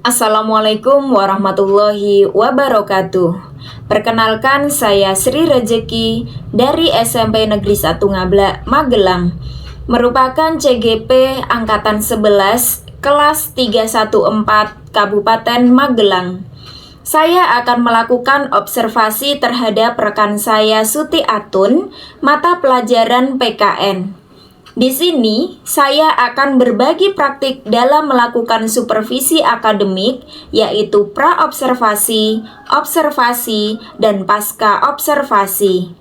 Assalamualaikum warahmatullahi wabarakatuh. Perkenalkan, saya Sri Rejeki dari SMP Negeri 1 Ngablak, Magelang. Merupakan CGP Angkatan 11 kelas 314 Kabupaten Magelang. Saya akan melakukan observasi terhadap rekan saya Suti Atun, mata pelajaran PKN. Di sini, saya akan berbagi praktik dalam melakukan supervisi akademik, yaitu pra-observasi, observasi, dan pasca-observasi.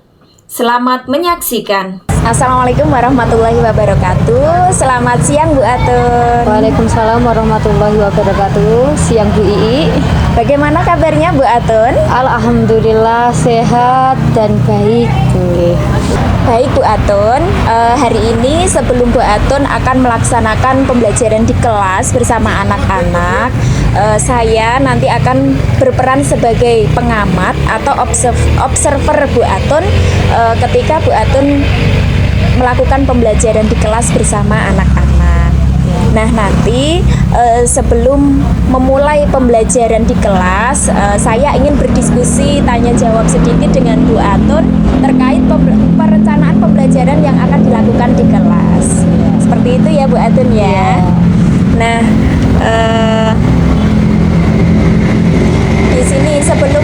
Selamat menyaksikan. Assalamualaikum warahmatullahi wabarakatuh. Selamat siang, Bu Atun. Waalaikumsalam warahmatullahi wabarakatuh. Siang Bu Ii. Bagaimana kabarnya, Bu Atun? Alhamdulillah sehat dan baik. Baik, Bu Atun, hari ini sebelum Bu Atun akan melaksanakan pembelajaran di kelas bersama anak-anak, saya nanti akan berperan sebagai pengamat atau observer Bu Atun ketika Bu Atun melakukan pembelajaran di kelas bersama anak-anak. Nah, nanti sebelum memulai pembelajaran di kelas, saya ingin berdiskusi tanya jawab sedikit dengan Bu Atun terkait perencanaan pembelajaran yang akan dilakukan di kelas. Seperti itu ya, Bu Atun ya. Nah, di sini sebelum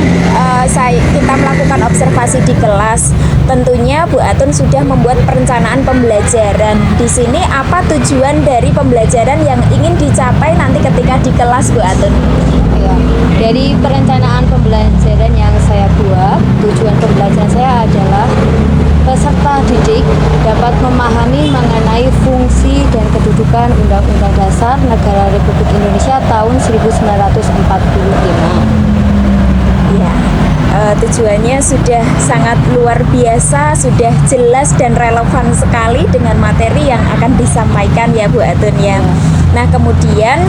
kita melakukan observasi di kelas, tentunya Bu Atun sudah membuat perencanaan pembelajaran. Di sini apa tujuan dari pembelajaran yang ingin dicapai nanti ketika di kelas, Bu Atun? Ya, dari perencanaan pembelajaran yang saya buat, tujuan pembelajaran saya adalah peserta didik dapat memahami mengenai fungsi dan kedudukan Undang-Undang Dasar Negara Republik Indonesia tahun 1945. Ya, tujuannya sudah sangat luar biasa, sudah jelas dan relevan sekali dengan materi yang akan disampaikan ya, Bu Atun ya. Nah, kemudian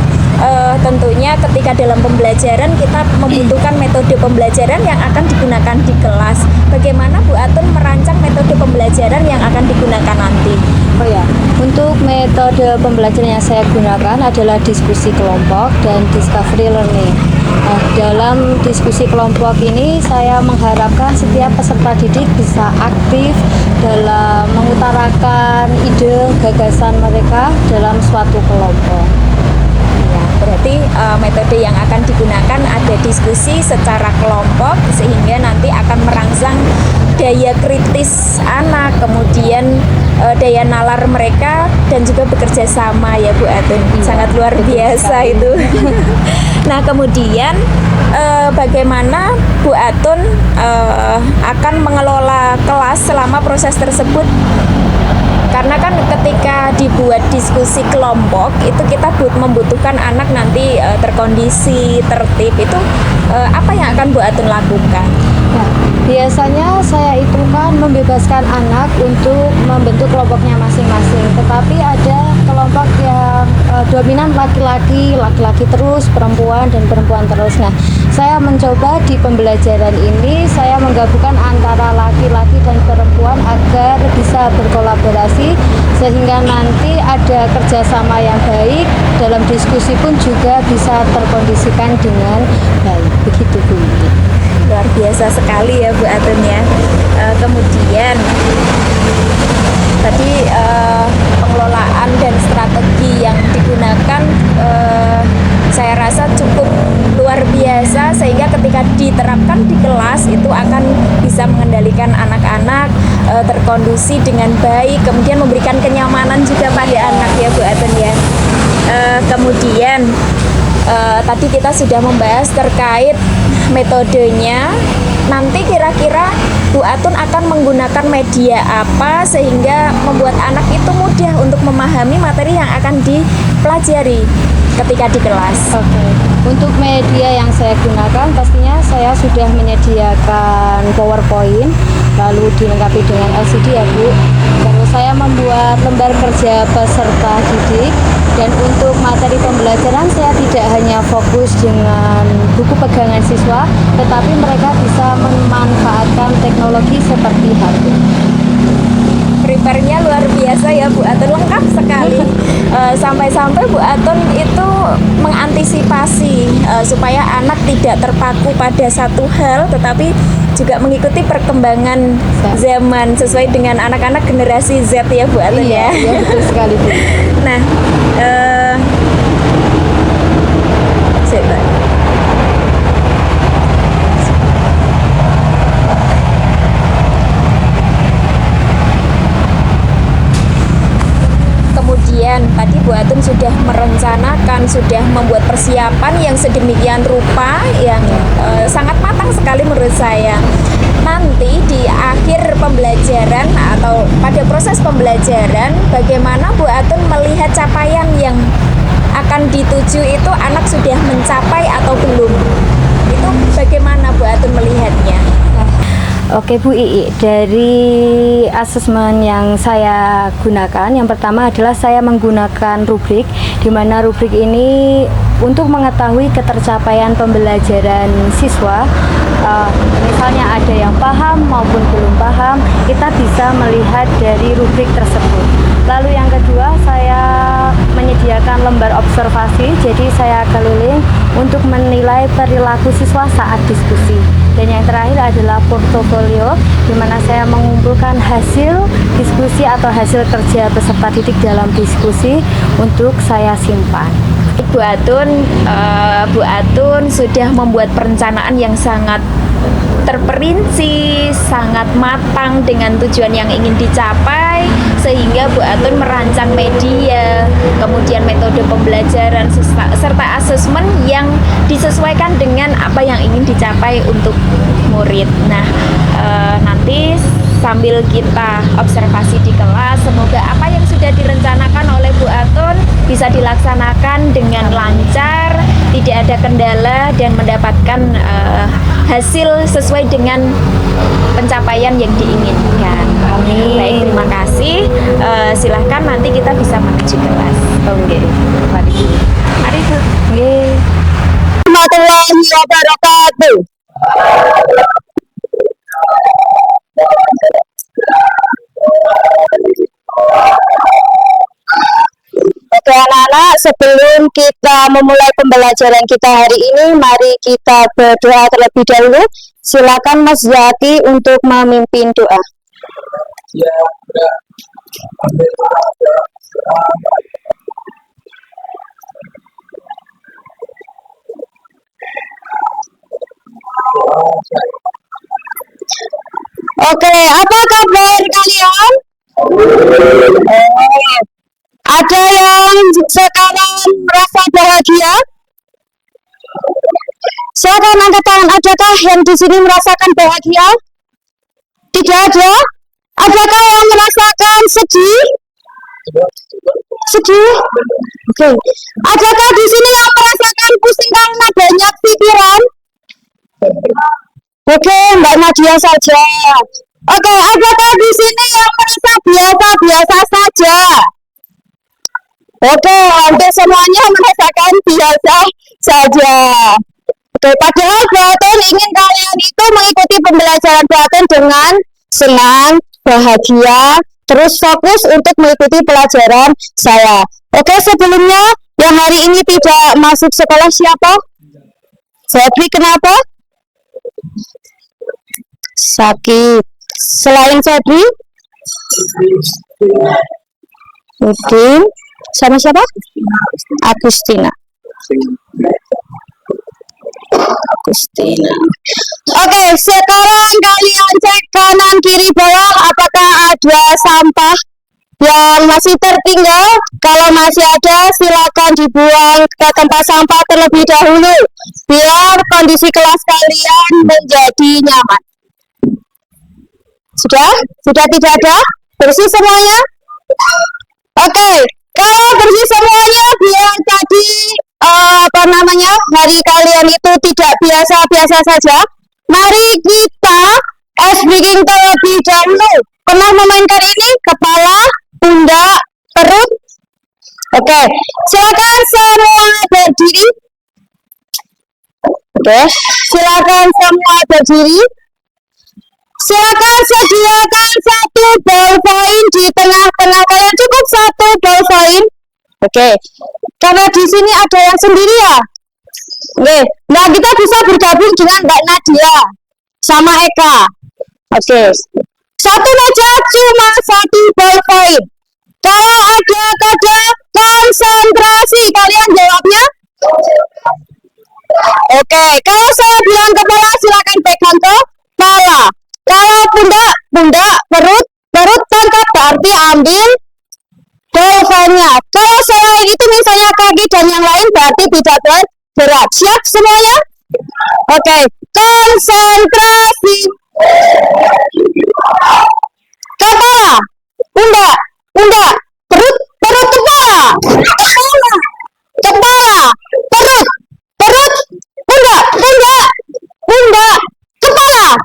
tentunya ketika dalam pembelajaran kita membutuhkan metode pembelajaran yang akan digunakan di kelas. Bagaimana Bu Atun merancang metode pembelajaran yang akan digunakan nanti? Oh ya, untuk metode pembelajaran yang saya gunakan adalah diskusi kelompok dan discovery learning. Nah, dalam diskusi kelompok ini saya mengharapkan setiap peserta didik bisa aktif dalam mengutarakan ide gagasan mereka dalam suatu kelompok. Ya, berarti metode yang akan digunakan ada diskusi secara kelompok sehingga nanti akan merangsang daya kritis anak, kemudian daya nalar mereka dan juga bekerja sama ya, Bu Atun. Sangat luar biasa itu. Nah, kemudian bagaimana Bu Atun akan mengelola kelas selama proses tersebut? Karena kan ketika dibuat diskusi kelompok itu kita membutuhkan anak nanti terkondisi, tertib. Itu apa yang akan Bu Atun lakukan? Ya, biasanya saya itu kan membebaskan anak untuk membentuk kelompoknya masing-masing. Tetapi ada kelompok yang dominan laki-laki terus, perempuan dan perempuan terus. Nah, saya mencoba di pembelajaran ini saya menggabungkan antara laki-laki dan perempuan agar bisa berkolaborasi sehingga nanti ada kerjasama yang baik, dalam diskusi pun juga bisa terkondisikan dengan baik. Begitu Bu. Luar biasa sekali ya, Bu Atun ya. Kemudian tadi pengelolaan dan strategi yang digunakan saya rasa cukup luar biasa sehingga ketika diterapkan di kelas itu akan bisa mengendalikan anak-anak terkondusi dengan baik, kemudian memberikan kenyamanan juga pada anak ya, Bu Atun ya. Kemudian tadi kita sudah membahas terkait metodenya. Nanti kira-kira Bu Atun akan menggunakan media apa sehingga membuat anak itu mudah untuk memahami materi yang akan dipelajari ketika di kelas. Oke. Untuk media yang saya gunakan pastinya saya sudah menyediakan PowerPoint, lalu dilengkapi dengan LCD ya Bu. Terus saya membuat lembar kerja peserta didik, dan untuk materi pembelajaran saya tidak hanya fokus dengan buku pegangan siswa, tetapi mereka bisa memanfaatkan teknologi seperti HP. Prepare-nya luar biasa ya Bu Atun, lengkap sekali. Sampai-sampai Bu Atun itu mengantisipasi mengantisipasi supaya anak tidak terpaku pada satu hal, tetapi juga mengikuti perkembangan zaman sesuai dengan anak-anak generasi Z ya Bu Atun ya. Iya, betul sekali Bu. Nah, sebentar. Kemudian tadi Bu Atun sudah merencanakan, sudah membuat persiapan yang sedemikian rupa yang sangat matang sekali menurut saya. Nanti di akhir pembelajaran atau pada proses pembelajaran, bagaimana Bu Atun melihat capaian yang akan dituju itu anak sudah mencapai atau belum? Itu bagaimana Bu Atun melihatnya? Oke Bu Ii, dari asesmen yang saya gunakan, yang pertama adalah saya menggunakan rubrik, di mana rubrik ini untuk mengetahui ketercapaian pembelajaran siswa. Misalnya ada yang paham maupun belum paham, kita bisa melihat dari rubrik tersebut. Lalu yang kedua, saya menyediakan lembar observasi, jadi saya keliling untuk menilai perilaku siswa saat diskusi. Dan yang terakhir adalah portofolio, di mana saya mengumpulkan hasil diskusi atau hasil kerja peserta didik dalam diskusi untuk saya simpan. Bu Atun sudah membuat perencanaan yang sangat terperinci, sangat matang dengan tujuan yang ingin dicapai, sehingga Bu Atun merancang media, kemudian metode pembelajaran serta asesmen yang disesuaikan dengan apa yang ingin dicapai untuk murid. Nah, nanti sambil kita observasi di kelas, semoga apa yang sudah direncanakan oleh Bu Atun bisa dilaksanakan dengan lancar, tidak ada kendala, dan mendapatkan hasil sesuai dengan pencapaian yang diinginkan. Amin. Baik, terima kasih. Silahkan nanti kita bisa menuju kelas. Oke, mari. Mari Bu. Oke. Warahmatullahi wabarakatuh. Oke anak-anak, sebelum kita memulai pembelajaran kita hari ini, mari kita berdoa terlebih dahulu. Silakan Mas Zaki untuk memimpin doa. Oke, apa kabar kalian? Ada yang sekarang merasa bahagia? Silakan angkat tangan. Adakah yang di sini merasakan bahagia? Tidak ada? Adakah yang merasakan sedih? Sedih? Oke. Adakah di sini yang merasakan pusing karena banyak pikiran? Oke, Mbak Nadia saja. Oke, adakah di sini yang merasa biasa-biasa saja? Oke, hampir semuanya merasakan biasa saja. Oke, padahal Bu Atun ingin kalian itu mengikuti pembelajaran Bu Atun dengan senang, bahagia, terus fokus untuk mengikuti pelajaran saya. Oke, sebelumnya yang hari ini tidak masuk sekolah siapa? Febri, kenapa? Sakit. Selain Febri? Udin. Sama siapa? Agustina. Oke, sekarang kalian cek kanan kiri bawah apakah ada sampah yang masih tertinggal. Kalau masih ada, silakan dibuang ke tempat sampah terlebih dahulu biar kondisi kelas kalian menjadi nyaman. Sudah? Sudah tidak ada? Bersih semuanya? Oke, kalau bersih semuanya biar tadi hari kalian itu tidak biasa-biasa saja. Mari kita ice breaking terlebih dahulu. Pernah memainkan ini? Kepala, pundak, perut. Oke, silakan semua berdiri. Oke, silakan semua berdiri. Silakan sediakan satu ballpoint di tengah-tengah kalian, cukup satu ballpoint. Oke, karena di sini ada yang sendiri ya, Oke, nah kita bisa bergabung dengan Mbak Nadia sama Eka. Oke. Satu meja cuma satu ballpoint. Kalau ada kode konsentrasi, kalian jawabnya? Oke, kalau saya bilang kepala, silakan pegang kepala. Kalau pundak, perut, tangkap, berarti ambil dolfennya. Kalau saya itu misalnya kaki dan yang lain, berarti tidak bergerak. Siap semuanya? Oke, konsentrasi. Kepala, pundak, perut, kepala, perut, pundak, kepala,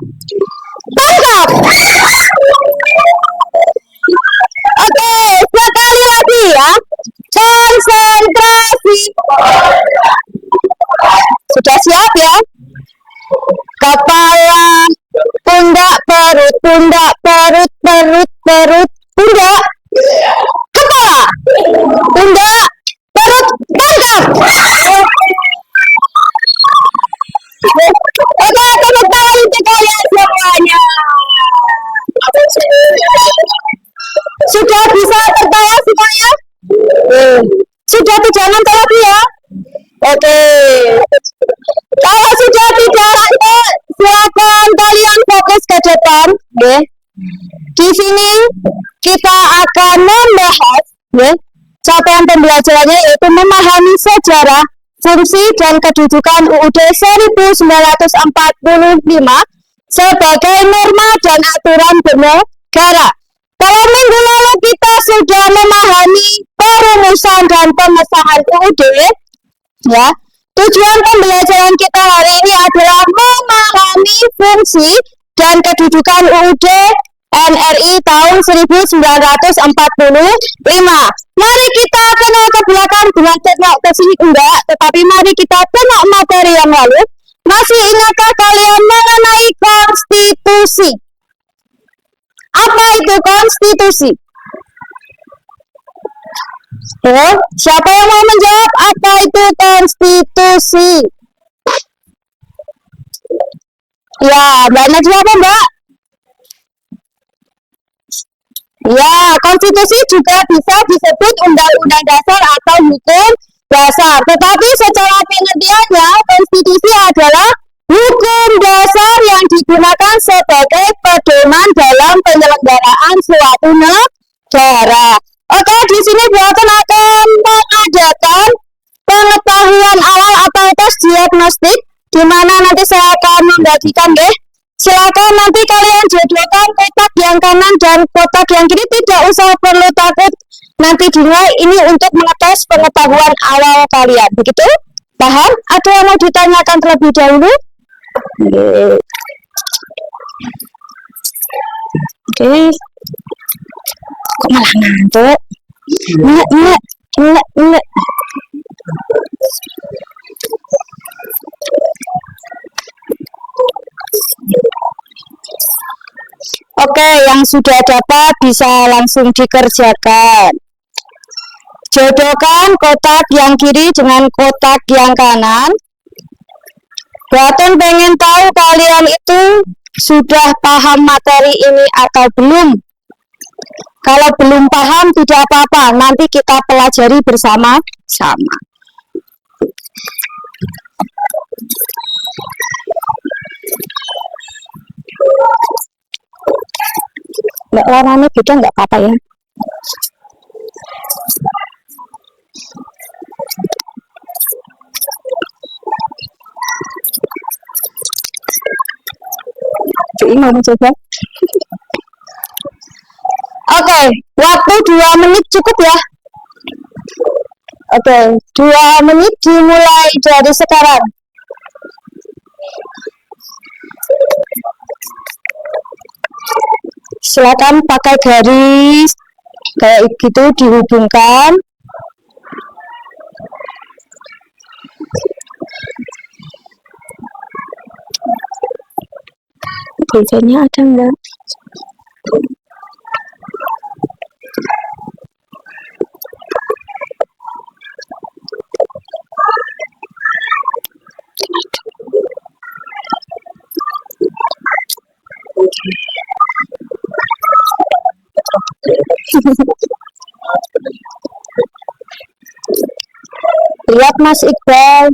tangkap. Oke, sekali lagi ya. Konsentrasi. Sudah siap ya? Kepala, pundak, perut, pundak, kepala, pundak, perut, tangkap. Oke, tepuk tangan untuk kalian semuanya. Sudah bisa tertawa semuanya? Sudah tidak nonton lagi ya? Oke. Kalau sudah tidak nonton, silakan kalian fokus ke depan. Oke. Di sini kita akan membahas capaian pembelajarannya, yaitu memahami sejarah, fungsi dan kedudukan UUD 1945 sebagai norma dan aturan bernegara. Kalau minggu lalu kita sudah memahami perumusan dan pengesahan UUD, ya, tujuan pembelajaran kita hari ini adalah memahami fungsi dan kedudukan UUD NRI tahun 1945. Mari kita kenal ke belakang dengan tengok ke sini enggak, tetapi mari kita tengok materi yang lalu. Masih ingatkah kalian mengenai konstitusi? Apa itu konstitusi? Siapa yang mau menjawab apa itu konstitusi? Ya, Mbak Najwa apa Mbak? Ya, konstitusi juga bisa disebut undang-undang dasar atau hukum dasar. Tetapi secara pengertiannya, konstitusi adalah hukum dasar yang digunakan sebagai pedoman dalam penyelenggaraan suatu negara. Oke, di sini Buatan akan mengadakan pengetahuan awal atau tes diagnostik, di mana nanti saya akan membagikan deh. Silakan nanti kalian jodohkan kotak yang kanan dan kotak yang kiri, tidak usah perlu takut nanti dinilai, ini untuk mengetes pengetahuan awal kalian. Begitu? Paham? Ada yang mau ditanyakan terlebih dahulu? Oke. Kok malah ngantuk? Enggak. Oke, yang sudah dapat bisa langsung dikerjakan. Jodohkan kotak yang kiri dengan kotak yang kanan. Buatan pengen tahu kalian itu sudah paham materi ini atau belum. Kalau belum paham tidak apa-apa, nanti kita pelajari bersama-sama. Mbak, warnanya beda nggak apa-apa ya. Jadi mau coba. Oke, waktu 2 menit cukup ya. Oke, 2 menit dimulai dari sekarang. Silakan pakai garis kayak gitu, dihubungkan. Pulpennya ada enggak? Lihat Mas Iqbal.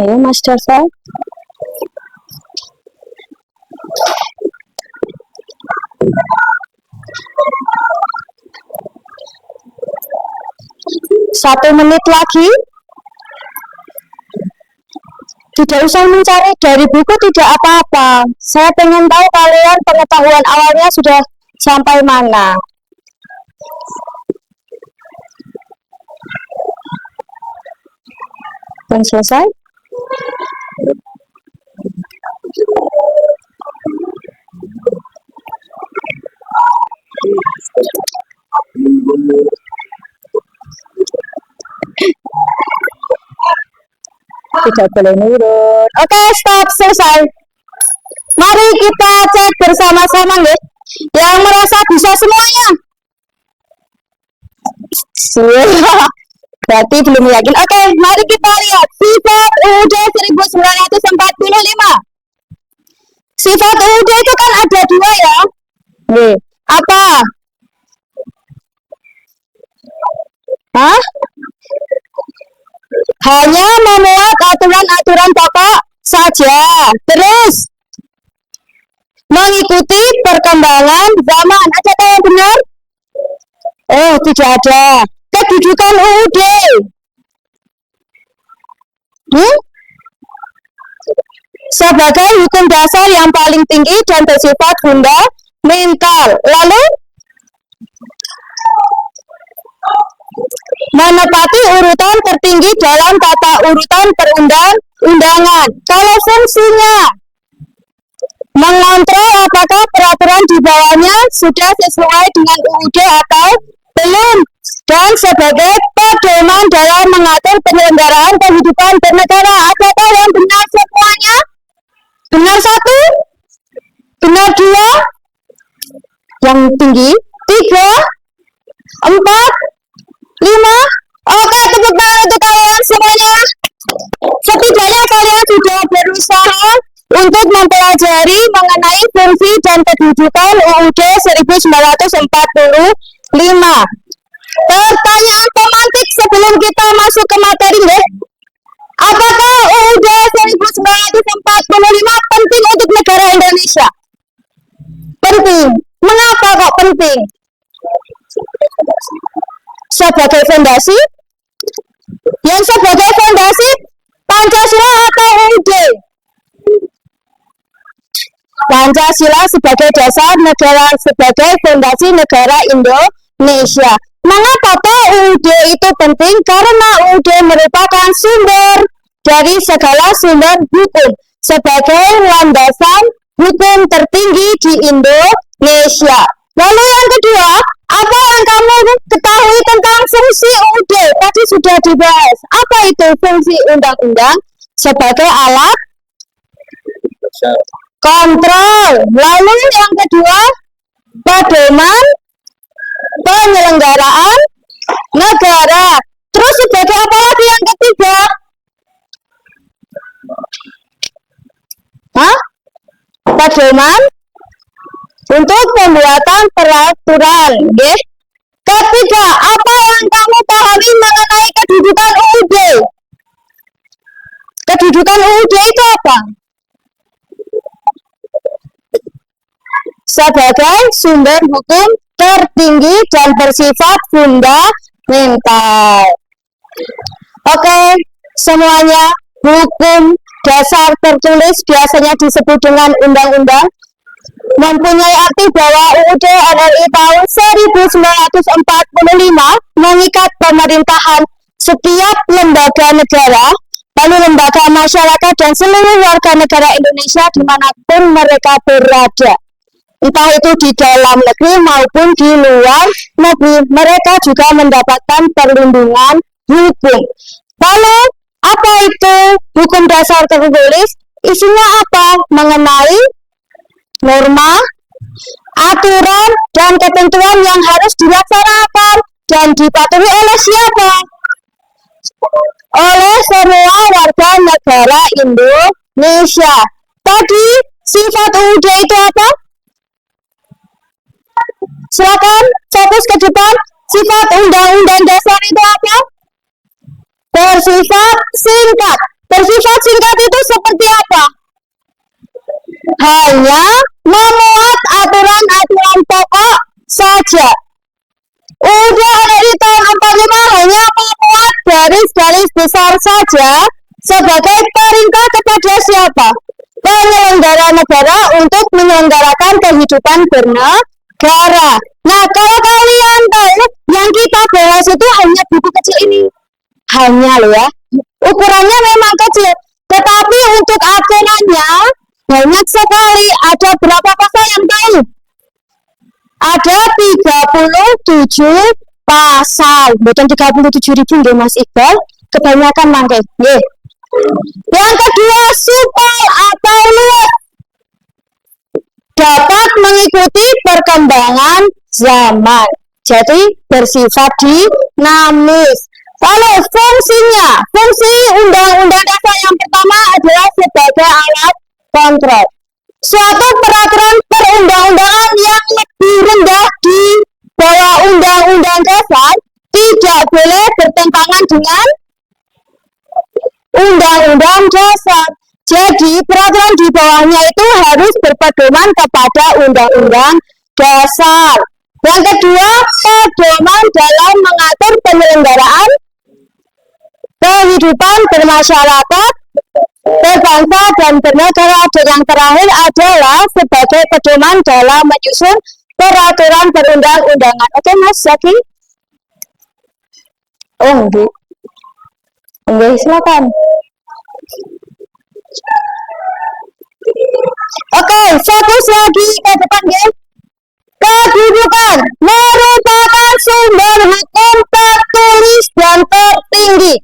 Ayo Mas Dava. Satu menit lagi. Tidak usah mencari dari buku, tidak apa-apa. Saya pengen tahu kalian pengetahuan awalnya sudah sampai mana. Dan selesai. Tidak boleh nurut. Oke, stop, selesai. Mari kita cek bersama-sama nih. Yang merasa bisa semuanya. Berarti belum yakin. Oke, mari kita lihat sifat UUD 1945. Sifat UUD itu kan ada dua ya. Nih, apa? Hah? Hanya memuat aturan-aturan pokok saja. Terus mengikuti perkembangan zaman. Adakah yang benar? Oh, tidak ada. Kedudukan UUD. Sebagai hukum dasar yang paling tinggi dan bersifat fundamental. Lalu menepati urutan tertinggi dalam tata urutan perundang-undangan. Kalau fungsinya mengontrol apakah peraturan di bawahnya sudah sesuai dengan UUD atau belum, dan sebagai pedoman dalam mengatur penyelenggaraan kehidupan bernegara. Adakah yang benar semuanya? Benar satu? Benar dua? Yang tinggi? Tiga? Empat? 5. Oke, tepuk tangan untuk kalian semuanya. Setidaknya kalian sudah berusaha untuk mempelajari mengenai fungsi dan kedudukan UUD 1945. Pertanyaan pemantik sebelum kita masuk ke materi, deh. Apakah UUD 1945 penting untuk negara Indonesia? Penting. Mengapa kok penting? Sebagai fondasi? Yang sebagai fondasi Pancasila atau UUD? Pancasila sebagai dasar negara, sebagai fondasi negara Indonesia. Mengapa Pak UUD itu penting? Karena UUD merupakan sumber dari segala sumber hukum sebagai landasan hukum tertinggi di Indonesia. Lalu yang kedua, apa yang kamu ketahui tentang fungsi UUD? Tadi sudah dibahas. Apa itu fungsi undang-undang? Sebagai alat kontrol. Lalu yang kedua, pedoman penyelenggaraan negara. Terus sebagai apa lagi yang ketiga? Pedoman untuk pembuatan peraturan. Ketiga, apa yang kamu pahami mengenai kedudukan UUD? Kedudukan UUD itu apa? Sebagai sumber hukum tertinggi dan bersifat fundamental. Oke, semuanya, hukum dasar tertulis biasanya disebut dengan undang-undang, mempunyai arti bahwa UUD RI tahun 1945 mengikat pemerintahan setiap lembaga negara, lalu lembaga masyarakat dan seluruh warga negara Indonesia dimanapun mereka berada. Entah itu di dalam negeri maupun di luar negeri, mereka juga mendapatkan perlindungan hukum. Lalu, apa itu hukum dasar tertulis? Isinya apa? Mengenai norma, aturan, dan ketentuan yang harus dilaksanakan dan dipatuhi oleh siapa? Oleh semua warga negara Indonesia. Tadi sifat UUD itu apa? Silakan fokus ke depan. Sifat Undang-Undang Dasar itu apa? Bersifat singkat. Bersifat singkat itu seperti apa? Hanya memuat aturan-aturan pokok saja. Udah dari tahun 45 hanya memuat garis-garis besar saja sebagai perintah kepada siapa? Penyelenggara negara untuk menyelenggarakan kehidupan bernegara. Nah, kalau kalian tahu yang kita bahas itu hanya buku kecil ini. Hanya loh ya. Ukurannya memang kecil, tetapi untuk aturannya banyak sekali. Ada berapa pasal yang tahu? Ada 37 pasal. Bukan 37.000 deh Mas Iqbal. Kebanyakan mangke. Yang kedua, supel atau luwes. Dapat mengikuti perkembangan zaman. Jadi bersifat dinamis. Lalu fungsinya, fungsi Undang-Undang Dasar yang pertama adalah sebagai alat kontrol. Suatu peraturan perundang-undangan yang lebih rendah di bawah Undang-Undang Dasar tidak boleh bertentangan dengan Undang-Undang Dasar. Jadi peraturan di bawahnya itu harus berpedoman kepada Undang-Undang Dasar. Yang kedua, pedoman dalam mengatur penyelenggaraan kehidupan bermasyarakat, berbangsa dan bernegara. Dan yang terakhir adalah sebagai pedoman dalam menyusun peraturan perundang-undangan. Oke Mas Zaki? Oh, Bu. Oke, silakan. Oke, fokus lagi ke depan, ya. Kedudukan merupakan sumber hukum tertulis dan tertinggi.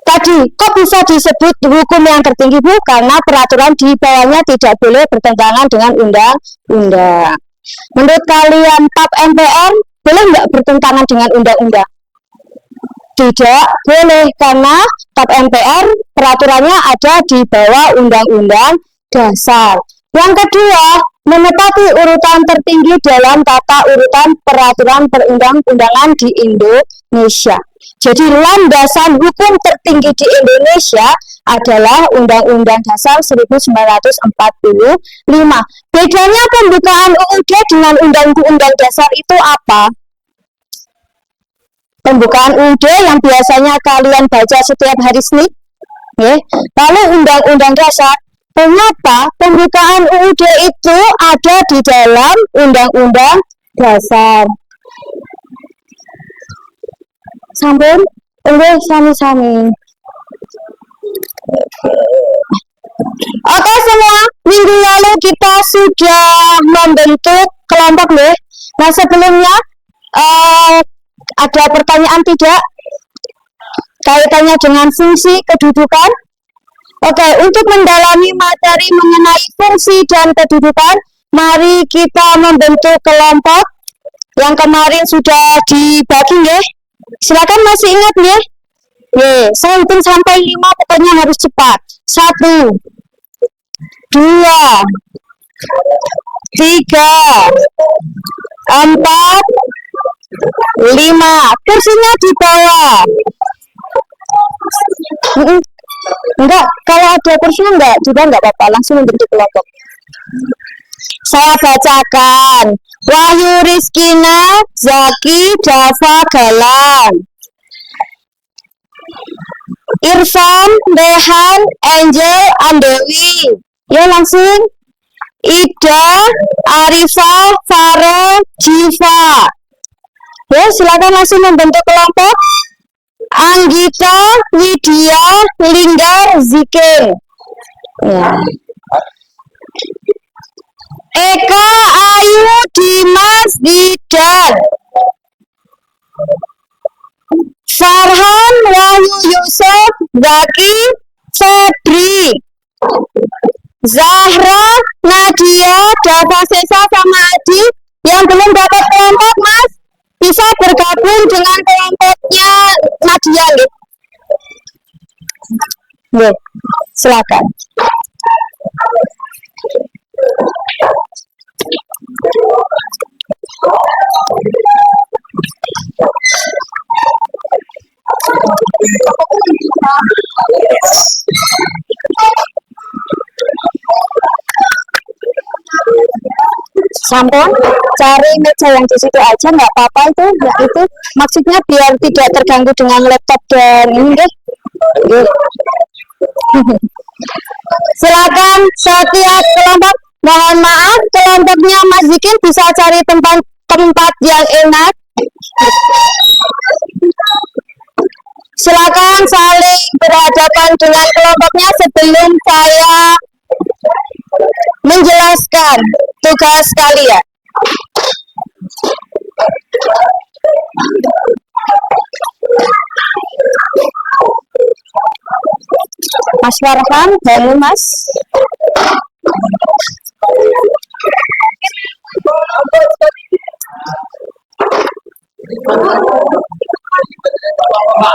Tadi, kok bisa disebut hukum yang tertinggi, Bu? Karena peraturan di bawahnya tidak boleh bertentangan dengan undang-undang. Menurut kalian, TAP MPR boleh nggak bertentangan dengan undang-undang? Tidak boleh, karena TAP MPR peraturannya ada di bawah Undang-Undang Dasar. Yang kedua, menetapkan urutan tertinggi dalam tata urutan peraturan perundang-undangan di Indonesia. Jadi landasan hukum tertinggi di Indonesia adalah Undang-Undang Dasar 1945. Bedanya pembukaan UUD dengan Undang-Undang Dasar itu apa? Pembukaan UUD yang biasanya kalian baca setiap hari Senin, lalu Undang-Undang Dasar. Ternyata pembukaan UUD itu ada di dalam Undang-Undang Dasar. Sampun, sami-sami. Oke semua, minggu lalu kita sudah membentuk kelompok deh. Nah sebelumnya ada pertanyaan tidak kaitannya dengan fungsi kedudukan? Oke, untuk mendalami materi mengenai fungsi dan kedudukan, mari kita membentuk kelompok yang kemarin sudah dibagi ya. Silakan masih ingat ya? Saya hitung sampai 5, pokoknya harus cepat. 1, 2, 3, 4, 5. Kursinya di bawah. Enggak, kalau ada kursinya enggak, juga enggak apa-apa, langsung membentuk kelompok. Saya bacakan. Wahyu Rizkina, Zaki, Dava, Galang, Irfan, Rehan, Angel, Andewi. Ya langsung. Ida, Arifah, Farel, Jiva. Ya silakan langsung membentuk kelompok. Anggita, Widya, Linggar, Zikir. Ya. Eka, Ayu, Dimas, Didan. Farhan, Wahyu Yusuf, Zaki, Febri, Zahra, Nadia, Dava Sesa sama Adi. Yang belum dapat kelompok, Mas, bisa bergabung dengan kelompoknya Nadia, gitu. Silakan. Sampun cari meja yang di situ aja, nggak apa-apa itu, ya itu maksudnya biar tidak terganggu dengan laptop dan ini deh. Silakan setiap kelompok, mohon maaf kelompoknya Mas Zikin bisa cari tempat yang enak. Silakan saling berhadapan dengan kelompoknya sebelum saya menjelaskan tugas kalian. Mas Farhan, bangun Mas.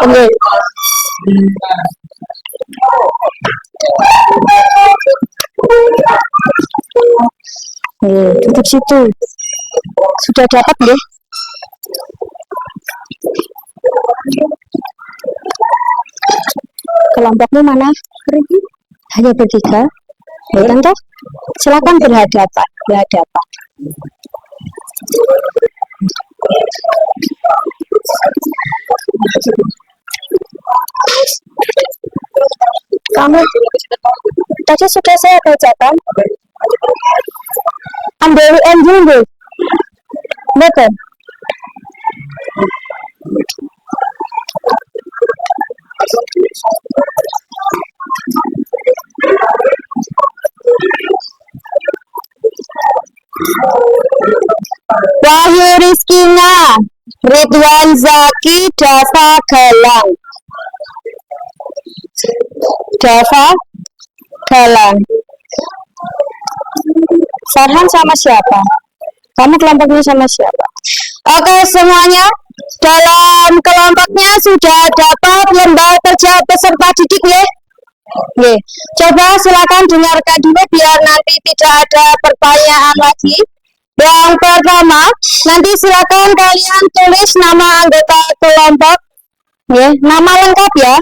Oke. Tutup situ. Sudah dapat deh. Kelompokmu mana? Hanya bertiga. Ya, Tante. Silakan berhadapan. Kamu tadi sudah saya bacakan. Ambil dulu. Betul. Wahyu Rizkina, Ridwan Zaki, Dava Galang. Farhan sama siapa? Kamu kelompoknya sama siapa? Oke semuanya, dalam kelompoknya sudah dapat lembar kerja peserta didik ya? Coba silakan dengarkan dulu biar nanti tidak ada pertanyaan lagi. Yang pertama, nanti silakan kalian tulis nama anggota kelompok, nama lengkap ya.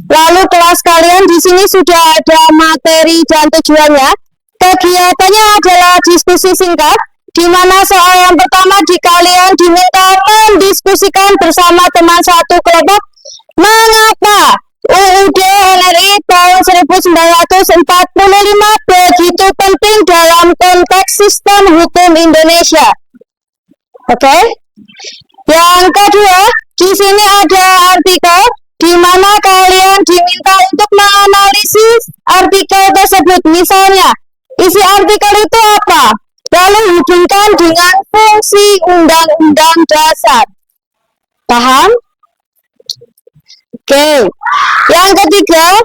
Lalu kelas kalian di sini sudah ada materi dan tujuannya. Kegiatannya adalah diskusi singkat, di mana soal yang pertama kalian diminta mendiskusikan bersama teman satu kelompok mengapa UUD NRI tahun 1945 begitu penting dalam konteks sistem hukum Indonesia. Oke? Yang kedua, di sini ada artikel di mana kalian diminta untuk menganalisis artikel tersebut. Misalnya, isi artikel itu apa? Lalu hubungkan dengan fungsi undang-undang dasar. Paham? Oke. Yang ketiga,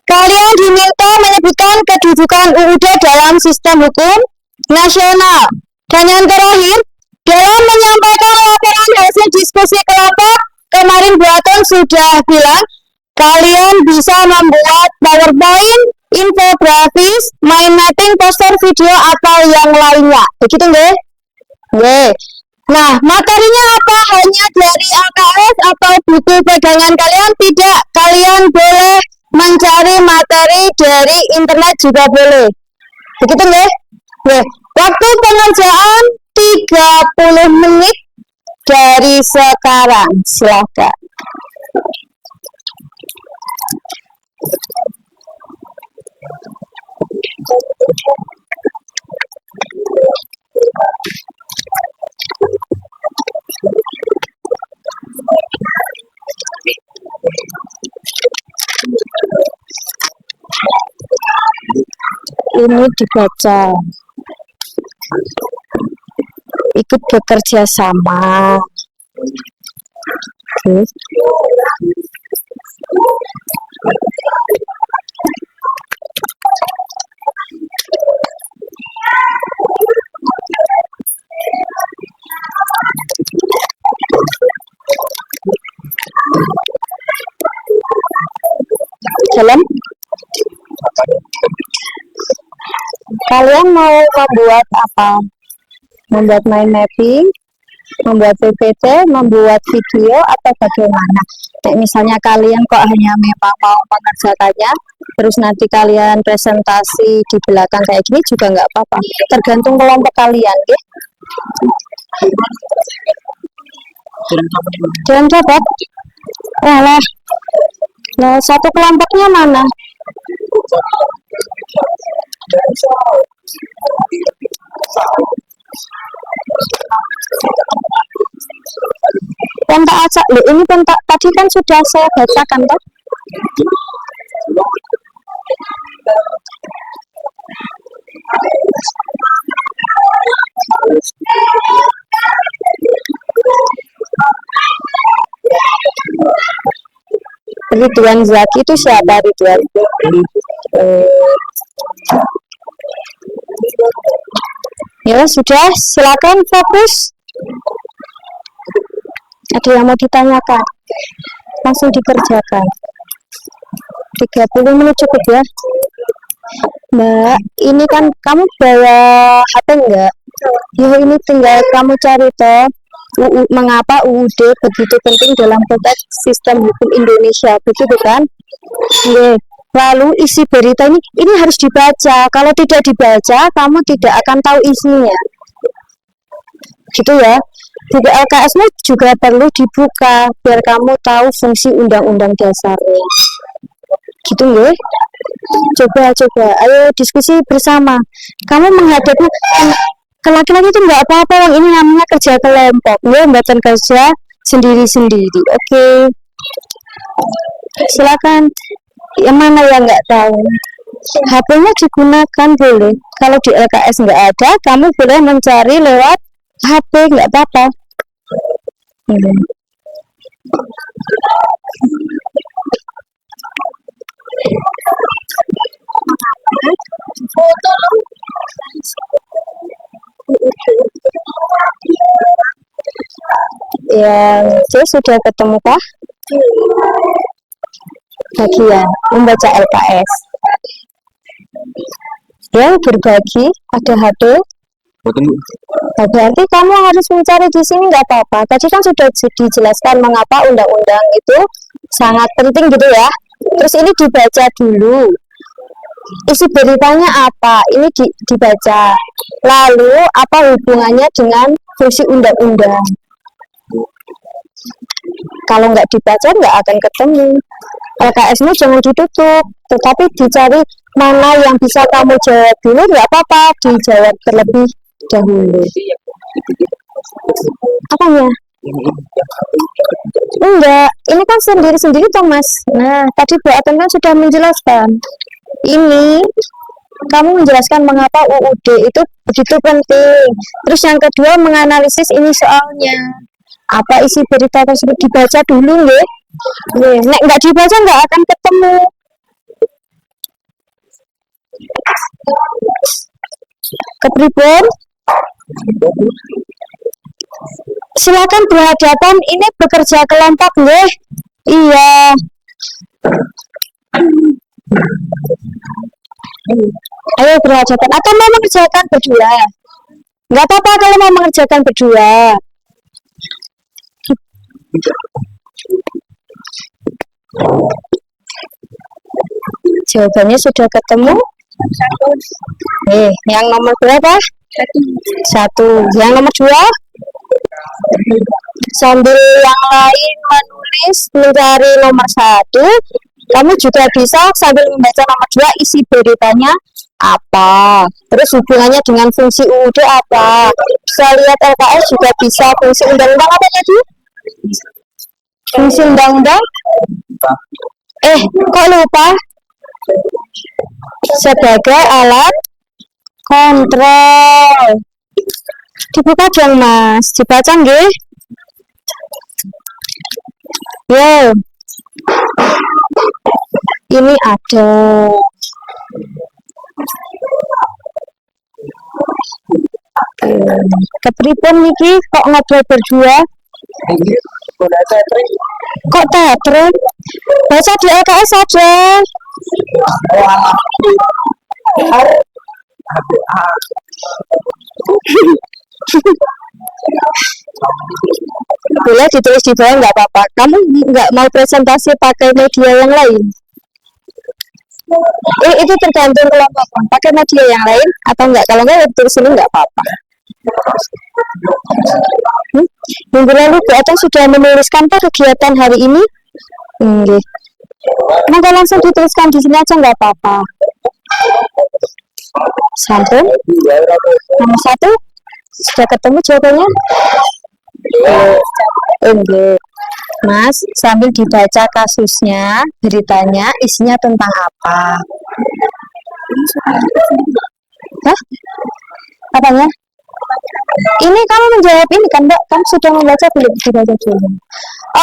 kalian diminta menyebutkan kedudukan UUD dalam sistem hukum nasional. Dan yang terakhir, dalam menyampaikan laporan hasil diskusi kelompok, kemarin Buaton sudah bilang, kalian bisa membuat PowerPoint, infografis, mind mapping, poster, video, atau yang lainnya. Begitu nggak? Nah, materinya apa? Hanya dari AKS atau buku pegangan kalian? Tidak. Kalian boleh mencari materi dari internet juga boleh. Begitu nggak? Waktu pengerjaan 30 menit dari sekarang. Silakan. Ini dibaca. Ikut bekerja sama. Oke. Jalan. Kalian mau membuat apa? Membuat mind mapping, membuat PPT, membuat video, atau bagaimana? Nah, misalnya kalian kok hanya memang mau mengerjakannya, terus nanti kalian presentasi di belakang kayak gini juga nggak apa-apa. Tergantung kelompok kalian, ya. Jangan dapat. Lah, nah, satu kelompoknya mana? Pentak acak, loh ini pentak tadi kan sudah saya bacakan toh. Ridwan Zaki itu siapa Ridwan? Ya sudah, silakan fokus. Ada yang mau ditanyakan? Langsung dikerjakan. 30 menit cukup ya. Mbak, ini kan kamu bawa HP enggak? Ya ini tinggal kamu cari toh. Mengapa UUD begitu penting dalam konteks sistem hukum Indonesia, begitu kan? Oke. Lalu isi berita ini harus dibaca. Kalau tidak dibaca, kamu tidak akan tahu isinya. Gitu ya. Buku LKS-nya juga perlu dibuka biar kamu tahu fungsi undang-undang dasarnya. Gitu ya. Coba, ayo diskusi bersama. Kamu menghadapi ke laki-laki itu nggak apa-apa, yang ini namanya kerja kelompok, ya, bukan kerja sendiri-sendiri. Oke. Silakan. Yang mana yang nggak tahu? HP-nya digunakan boleh. Kalau di LKS nggak ada, kamu boleh mencari lewat HP, nggak apa-apa. Foto. Yang C sudah ketemu kah? Bagian membaca LKS. Yang berbagi ada HD. Nah, berarti kamu harus mencari di sini, nggak apa-apa. Tadi kan sudah dijelaskan mengapa undang-undang itu sangat penting gitu ya. Terus ini dibaca dulu. Isi beritanya apa? Ini dibaca. Lalu apa hubungannya dengan fungsi undang-undang? Kalau nggak dibaca nggak akan ketemu. LKS-nya jangan ditutup, tetapi dicari mana yang bisa kamu jawab dulu, nggak apa-apa, dijawab terlebih dahulu. Apanya? Enggak, ini kan sendiri-sendiri toh Mas. Nah, tadi Bu Aten kan sudah menjelaskan. Ini kamu menjelaskan mengapa UUD itu begitu penting. Terus yang kedua menganalisis ini soalnya. Apa isi berita tersebut, dibaca dulu nggih. Nek nggak dibaca nggak akan ketemu. Kepribun? Silakan berhadapan, ini bekerja kelompok nggih. Iya. Ayo berhadapan atau mau mengerjakan berdua? Nggak apa-apa kalau mau mengerjakan berdua. Jawabannya sudah ketemu. Yang nomor berapa? Satu. Yang nomor 2? Sambil yang lain menulis mencari nomor 1, kamu juga bisa sambil membaca nomor 2 isi beritanya apa, terus hubungannya dengan fungsi UUD apa. Bisa lihat LKS juga bisa. Fungsi undang-undang apa tadi? Fungsi undang-undang? Kok lupa? Sebagai alat kontrol. Dibuka dong Mas, dibaca nggih? Yo, ini ada. Kepripun niki kok ngobrol berdua? Kok teater? Baca di LKS aja. Boleh ditulis di bawah nggak apa-apa. Kamu nggak mau presentasi pakai media yang lain? Itu tergantung kelompok. Pakai media yang lain atau enggak? Kalau enggak, tulis ini nggak apa-apa. Minggu lalu Bu Atong sudah menuliskan Pak kegiatan hari ini? Enggak. Maka langsung dituliskan di sini aja nggak apa-apa. Santun. Nomor 1. Sudah ketemu jawabannya? Enggak. Mas, sambil dibaca kasusnya, beritanya isinya tentang apa? Hah? Apanya? Ini kamu menjawab ini kan, Mbak? Kamu sudah membaca belum? Dibaca dulu.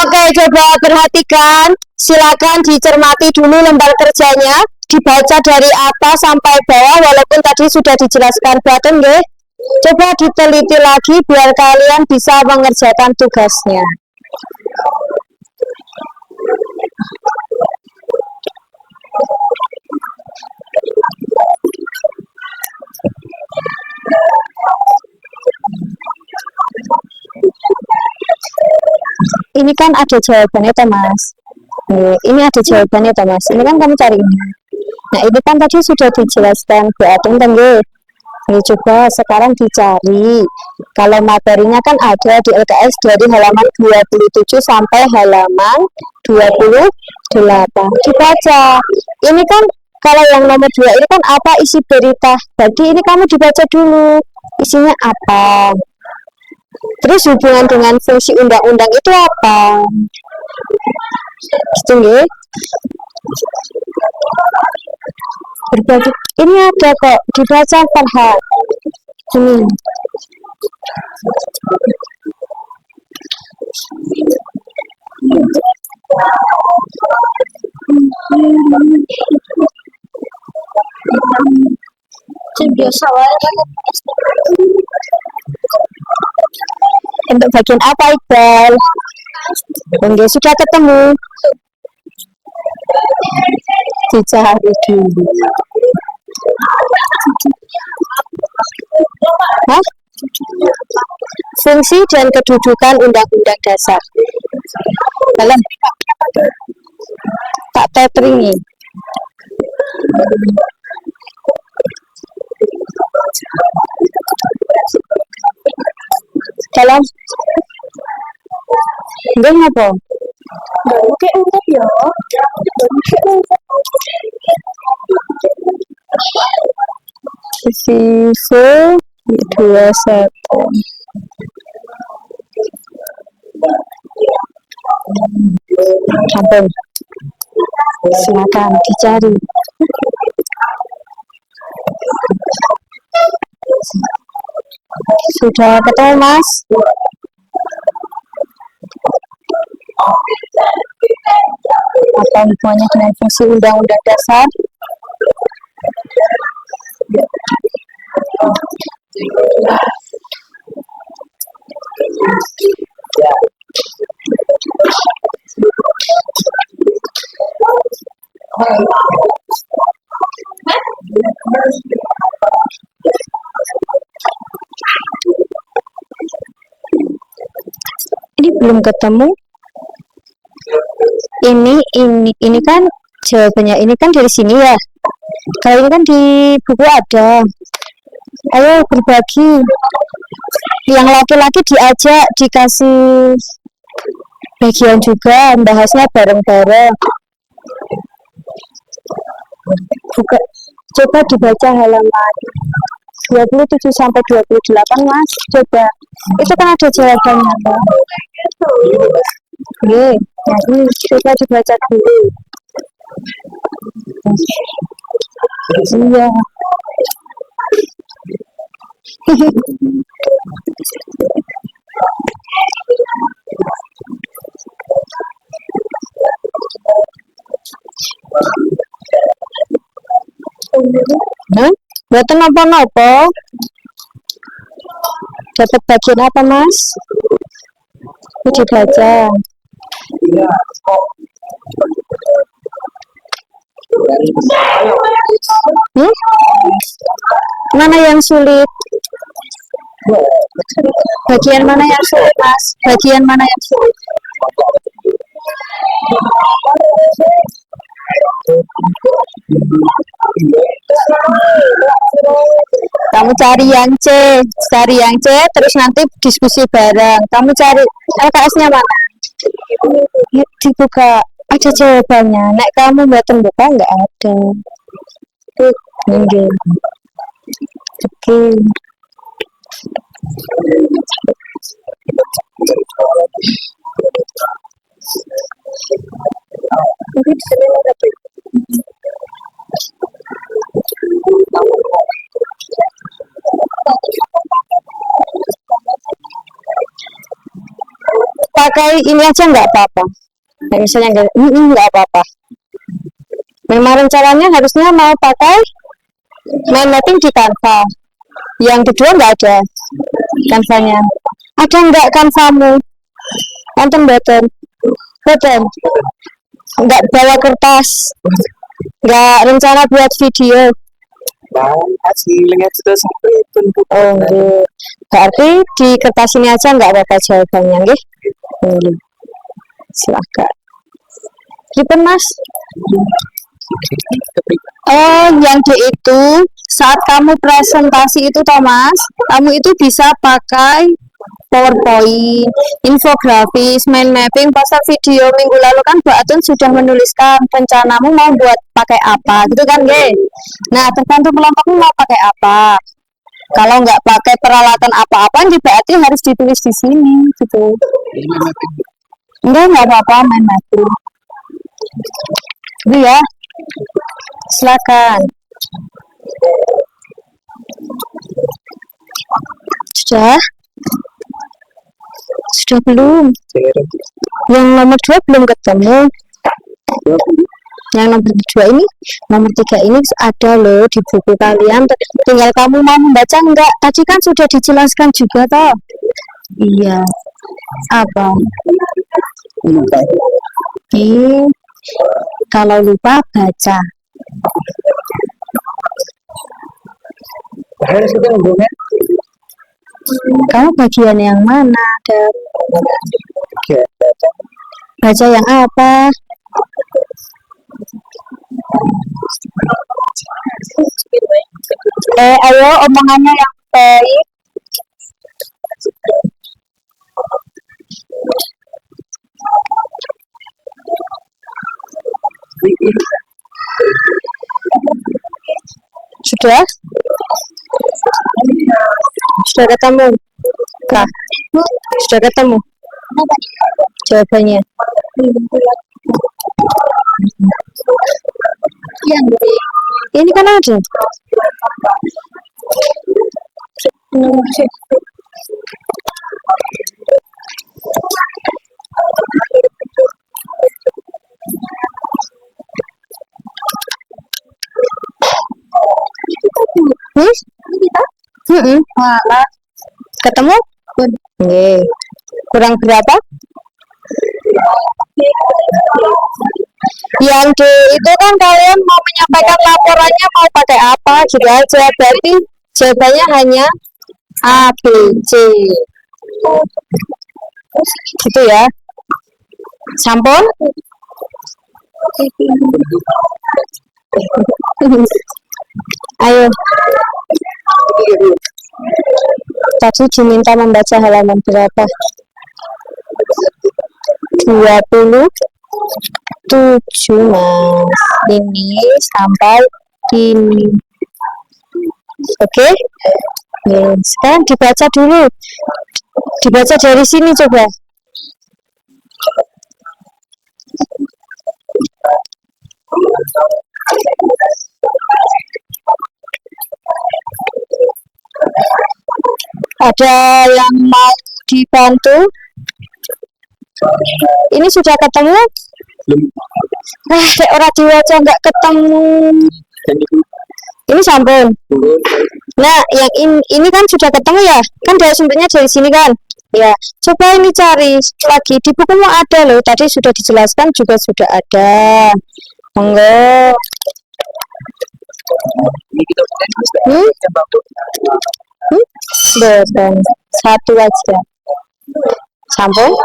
Oke, coba perhatikan. Silakan dicermati dulu lembar kerjanya. Dibaca dari atas sampai bawah, walaupun tadi sudah dijelaskan Baten, nggih. Coba diteliti lagi biar kalian bisa mengerjakan tugasnya. Ini kan ada jawabannya, Thomas. Ini ada jawabannya, Thomas. Ini kan kamu cari ini. Nah, ini kan tadi sudah dijelaskan Bu Atong, nggih. Ini coba sekarang dicari. Kalau materinya kan ada di LKS dari halaman 27 sampai halaman 28. Dibaca. Ini kan kalau yang nomor 2 ini kan apa isi berita. Jadi ini kamu dibaca dulu. Isinya apa? Terus hubungan dengan fungsi undang-undang itu apa? Gitu nggih. Berbagi. Ini ada kok dibaca Farhan. Ini. Biasa untuk bagian apa, Iqbal? Enggak, sudah ketemu. Dicari dulu. Hah? Fungsi dan kedudukan Undang-Undang Dasar. Dalam tak tethering. Dalam enggak apa? Oke, untuk ya. Vivo 21. Ampun. Silakan dicari. Sudah ketemu, Mas? Apa hubungannya dengan fungsi Undang-Undang Dasar? Ini belum ketemu. Ini kan jawabannya ini kan dari sini ya. Kalau ini kan di buku ada. Ayo berbagi. Yang laki-laki diajak dikasih bagian juga, bahasnya bareng-bareng. Buka, coba dibaca halaman 27 sampai 28, Mas. Coba. Itu kan ada jawabannya, Pak. Oke, nah ini coba dibaca dulu. Iya. Hah? Mboten napa-napa. Dapat bagian apa, Mas? Ini dibaca. Hmm? Mana yang sulit? Bagian mana yang sulit, Mas? Bagian mana yang sulit? Kamu cari yang C, terus nanti diskusi bareng. Kamu cari LKS-nya mana? Dibuka, ada jawabannya. Nek kamu mboten buka nggak ada. Tuh, nggih. Oke. Pakai ini aja nggak apa-apa. Nah, misalnya nggak apa-apa. Memang rencananya harusnya mau pakai main mapping di Canva. Yang kedua nggak ada Canvanya. Ada nggak Canvamu? Nonton button. Nggak bawa kertas. Nggak rencana buat video. Hasilnya sudah sampai tentu. Oh, nggih. Berarti di kertas ini aja nggak apa-apa jawabannya, nggih? Nggih. Silakan. Gimana, Mas? Oh, yang D itu saat kamu presentasi itu, Thomas, kamu itu bisa pakai PowerPoint, infografis, mind mapping, poster video. Minggu lalu kan Bu Atun sudah menuliskan rencanamu mau buat pakai apa, gitu kan, Ge? Nah, tergantung kelompokmu mau pakai apa. Kalau nggak pakai peralatan apa-apa, berarti harus ditulis di sini, gitu. Nggak apa-apa, main mapping. Itu ya. Silakan. Sudah belum? Yang nomor 2 belum ketemu. Yang nomor 2 ini, nomor 3 ini ada loh di buku kalian. Tinggal kamu mau membaca enggak? Tadi kan sudah dijelaskan juga toh. Iya. Apa? Kalau lupa baca. Kamu bagian yang mana? Baca yang apa? Ayo omongannya yang baik. Sudah? Sudah ketemu? Kak? Sudah ketemu? Jawabannya? Ini kan ada. Ketemu? Nggih. Kurang berapa? Yang D itu kan kalian mau menyampaikan laporannya mau pakai apa gitu aja. Berarti jawabannya hanya A, B, C. Gitu ya. Sampun? Ayo. Tadi diminta membaca halaman berapa? 27, Mas. Ini sampai ini. Oke? Sekarang dibaca dulu. Dibaca dari sini coba. Ada yang mau dibantu? Ini sudah ketemu? Belum. Orang diwaca nggak ketemu. Ini sampun. Nah, yang ini kan sudah ketemu ya? Kan dari sumbernya dari sini kan? Ya, coba ini cari lagi di bukumu ada loh. Tadi sudah dijelaskan juga sudah ada. Monggo. Ini kita mulai Boten. Satu aja. Sampun?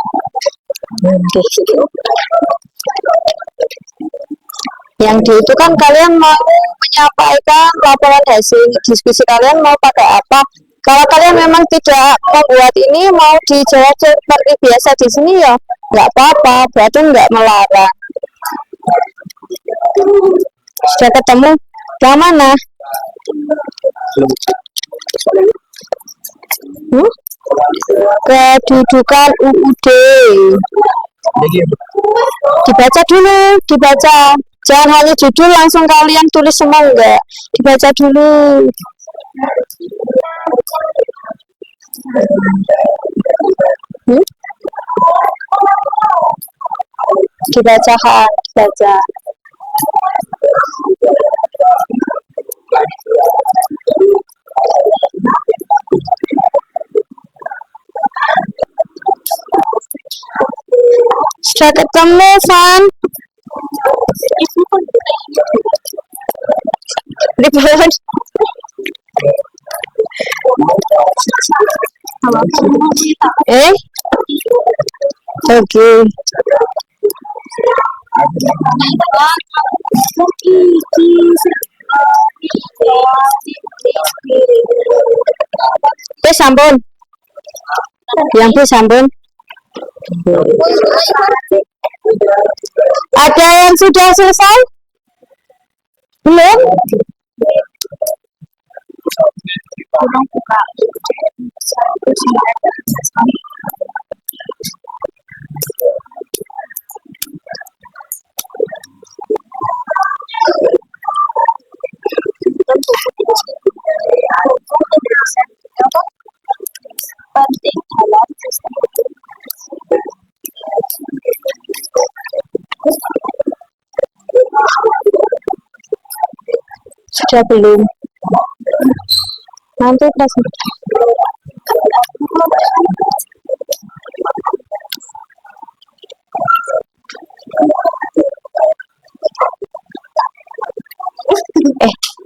Oke. Yang di itu kan kalian mau menyampaikan laporan hasil diskusi kalian mau pakai apa? Kalau kalian memang tidak membuat ini mau dijawab seperti biasa di sini ya nggak apa-apa, berarti nggak melarang. Sudah ketemu? Yang mana? Kedudukan UUD. Dibaca dulu, dibaca. Jangan hanya judul langsung kalian tulis semua enggak. Dibaca dulu. Dibaca kan, dibaca. Sudah ketemu, Van? Ribet. Oke. Sampun. Yang sampun. Ada yang sudah selesai? Belum? Sudah belum? Nanti pas.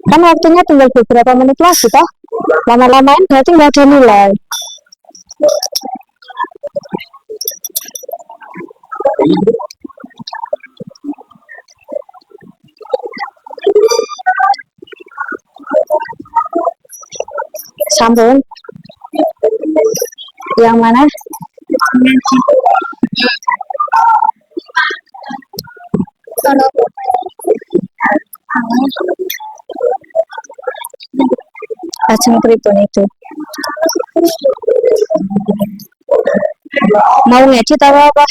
Kan waktunya tinggal beberapa menit lagi toh. Lama-lamain berarti nggak ada nilai. Sampun. Yang mana? Ajeng pripun itu? Mau ngedit apa?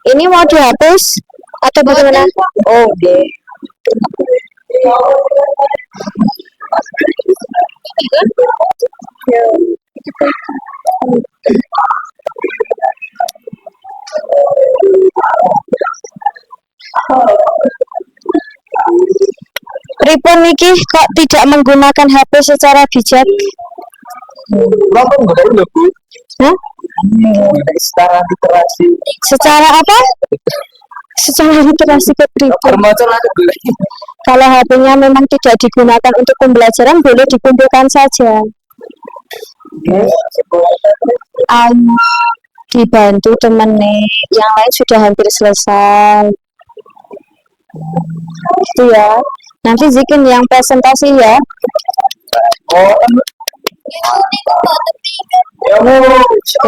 Ini mau dihapus atau bagaimana? Oh, oke. Pripun niki kok tidak menggunakan HP secara bijak? Kenapa enggak ada Bu? Hah? Secara literasi. Secara apa? Secara literasi ke pripun? Kalau HP-nya memang tidak digunakan untuk pembelajaran, boleh dikumpulkan saja. Dibantu temen nih, yang lain sudah hampir selesai. Itu ya. Nanti Zikin yang presentasi ya. Oh.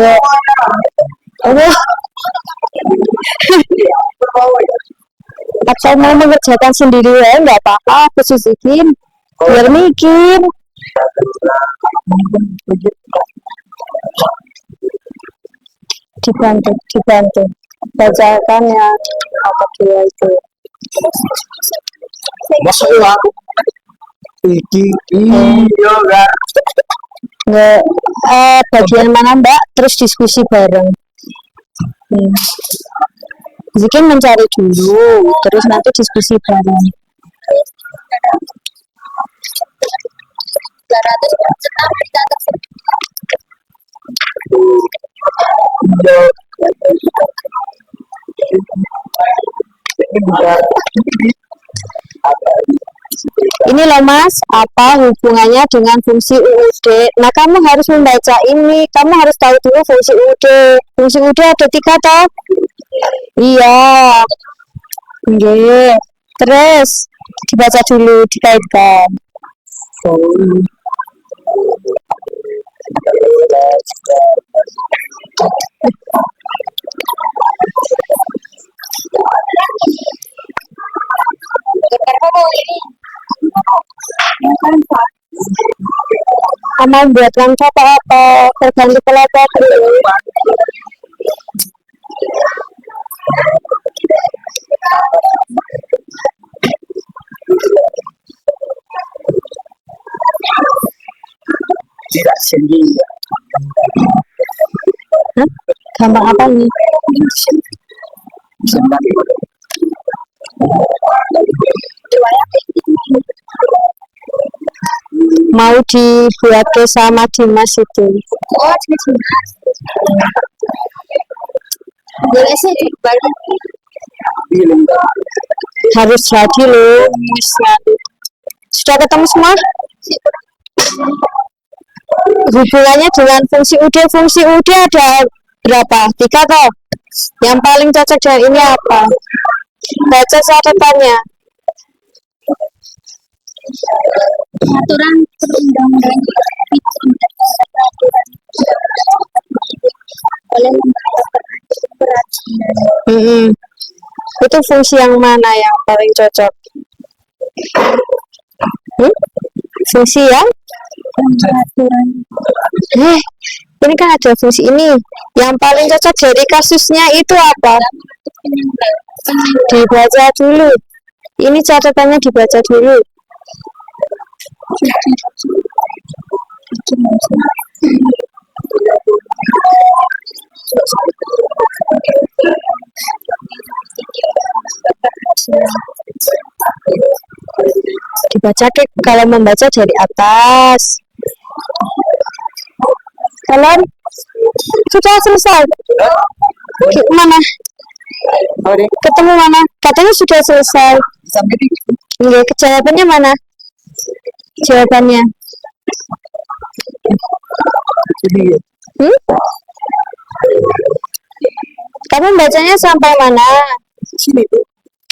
Ya. Saya mau mengerjakan sendiri ya, nggak apa-apa, khusus Zikin. Biar mikir. Dibantu. Bacakan ya apa dia itu. Masuk aku. Iki iya kan. Nggak, bagian mana Mbak? Terus diskusi bareng. Zikin mencari dulu, terus nanti diskusi bareng. Iya. Ini bukan Ini loh Mas, apa hubungannya dengan fungsi UUD? Nah, kamu harus membaca ini, kamu harus tahu dulu fungsi UUD. Fungsi UUD ada 3 toh? Iya. Oke. Terus dibaca dulu, dikaitkan. Kamu buat langkah apa? Tergantung kelompok dulu. tidak sendiri. Hah? Gampang apa nih? Mau dibuat ke sama Dimas itu. Oh, Dimas. Boleh sih dibaru. Harus jadi loh. Sudah ketemu semua? Hubungannya dengan fungsi UD. Fungsi UD ada berapa? 3 toh? Yang paling cocok dengan ini apa? Baca catatannya. Aturan perundang-undangan oleh lembaga peradilan. Itu fungsi yang mana yang paling cocok? Fungsi yang? Ini kan ada fungsi ini. Yang paling cocok dari kasusnya itu apa? Dibaca dulu. Ini catatannya dibaca dulu. Dibaca kalau membaca dari atas. Kalian sudah selesai? Mana? Ketemu mana? Katanya sudah selesai. Sampai di Enggak, jawabannya mana? Jawabannya. sini. Kamu bacanya sampai mana? Sini tuh.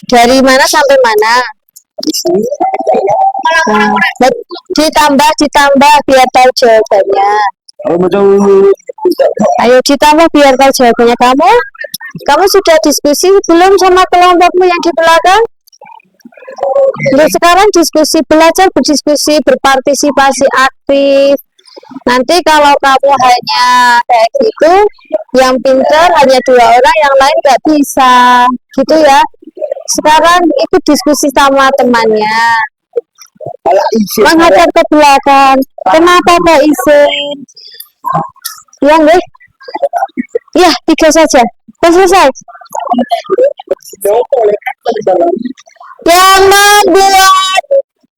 Dari mana sampai mana? Ditambah biar tahu jawabannya. Ayo ditambah biar tahu jawabannya. Kamu sudah diskusi belum sama kelompokmu yang di belakang? Untuk sekarang diskusi, belajar berdiskusi, berpartisipasi aktif. Nanti kalau kamu hanya kayak gitu, yang pintar hanya 2 orang, yang lain nggak bisa, gitu ya. Sekarang ikut diskusi sama temannya. Menghadap ke belakang. Kenapa kok izin? Ya nggak? Ya, 3 saja. Sudah selesai. Yang membuat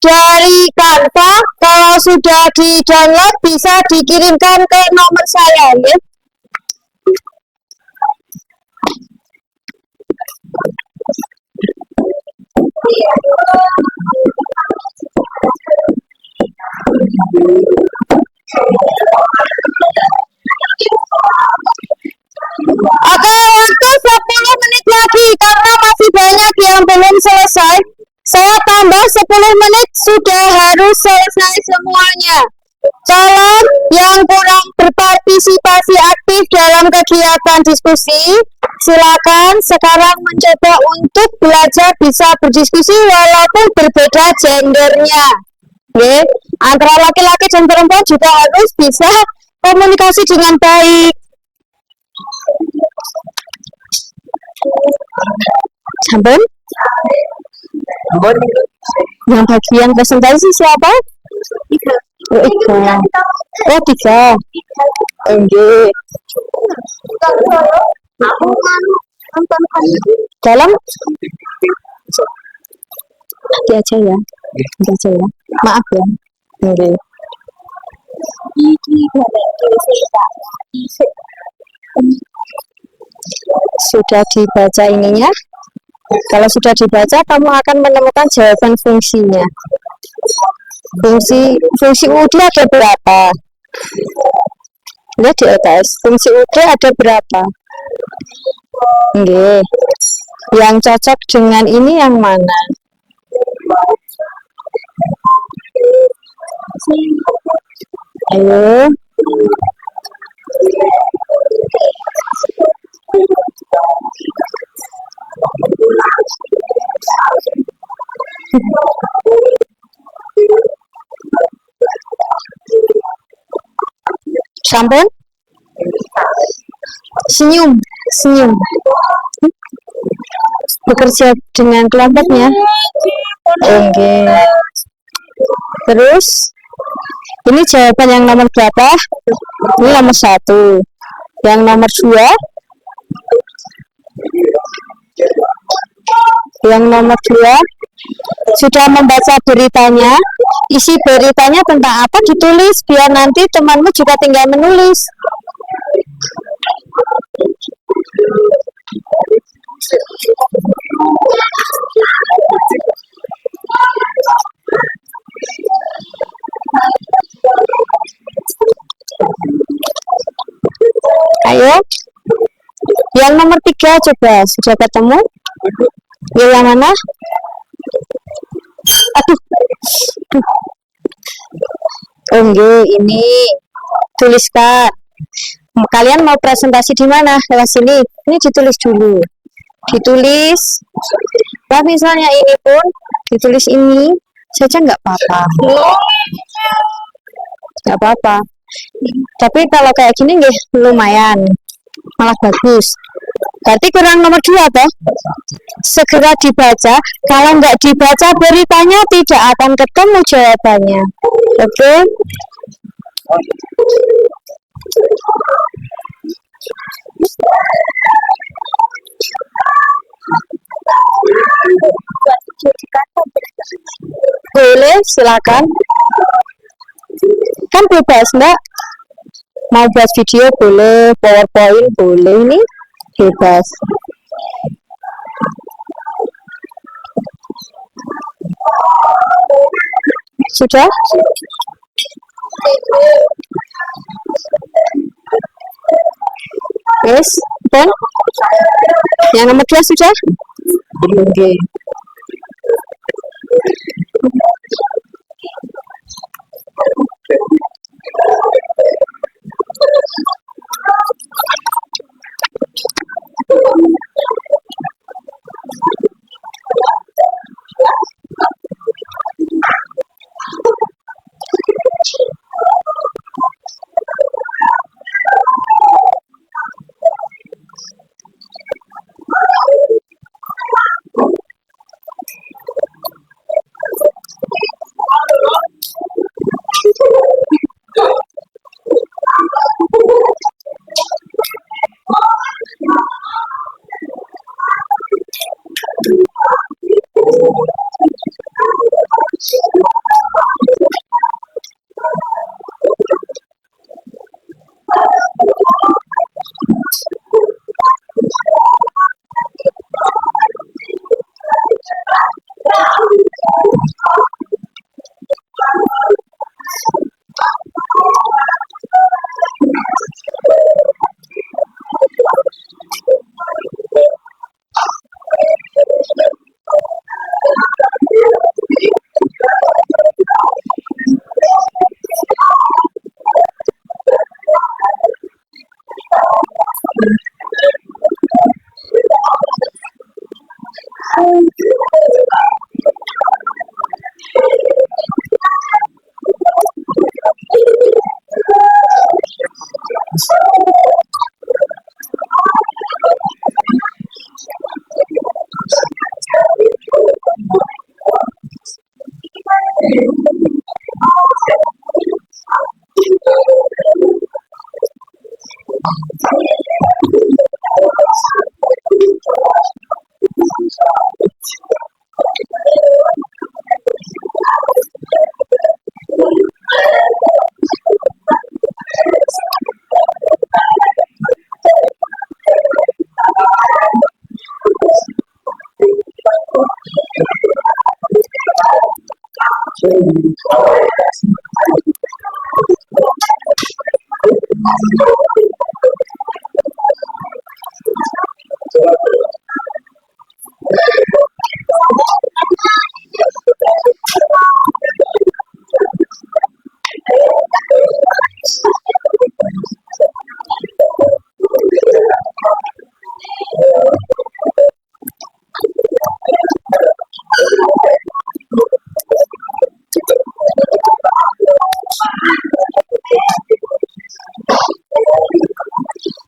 dari Canva, kalau sudah di-download bisa dikirimkan ke nomor saya ya. Oke, untuk 10 menit lagi karena masih banyak yang belum selesai. Saya tambah 10 menit sudah harus selesai semuanya. Tolong yang kurang berpartisipasi aktif dalam kegiatan diskusi, silakan sekarang mencoba untuk belajar bisa berdiskusi walaupun berbeda gendernya. Oke, antara laki-laki dan perempuan juga harus bisa komunikasi dengan baik. Sampun? Yang bagian presentasi siapa? Oh, Ika. Oh, tiga. Enggak. Dalam nanti aja ya. Nanti aja ya. Maaf ya. Enggak. Sudah dibaca ininya. Kalau sudah dibaca, kamu akan menemukan jawaban fungsinya. Fungsi UD ada berapa? Lihat di atas. Fungsi UD ada berapa? Nggih. Yang cocok dengan ini yang mana? Ayo. Sampun? Senyum, senyum. Bekerja dengan kelompoknya. Oke. Terus, ini jawaban yang nomor berapa? Ini nomor 1. Yang nomor 2. Yang nomor 2 sudah membaca beritanya. Isi beritanya tentang apa ditulis biar nanti temanmu juga tinggal menulis. Ayo. Yang nomor 3 coba sudah ketemu? Yang mana? Aduh. Oh, enggak, ini tuliskan. Kalian mau presentasi di mana? Lewat sini. Ini ditulis dulu. Ditulis. Nah, misalnya ini pun ditulis ini saja nggak apa-apa. Nggak apa-apa. Tapi kalau kayak gini nggih lumayan. Malah bagus. Berarti kurang nomor 2 toh? Segera dibaca. Kalau nggak dibaca beritanya tidak akan ketemu jawabannya. Oke? Boleh, silakan. Kan bebas, Mbak. Mau buat video boleh, PowerPoint boleh, nih bebas. Sudah? Yes, dan yang nomor 2 sudah? Oke.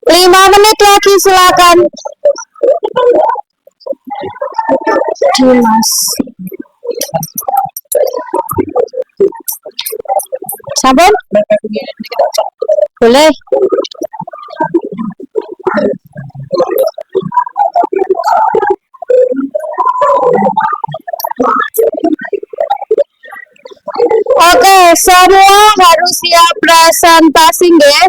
Lima menit lagi, silakan. Dimas. Sampun? Boleh. Oke, semua harus siap presentasi nggih.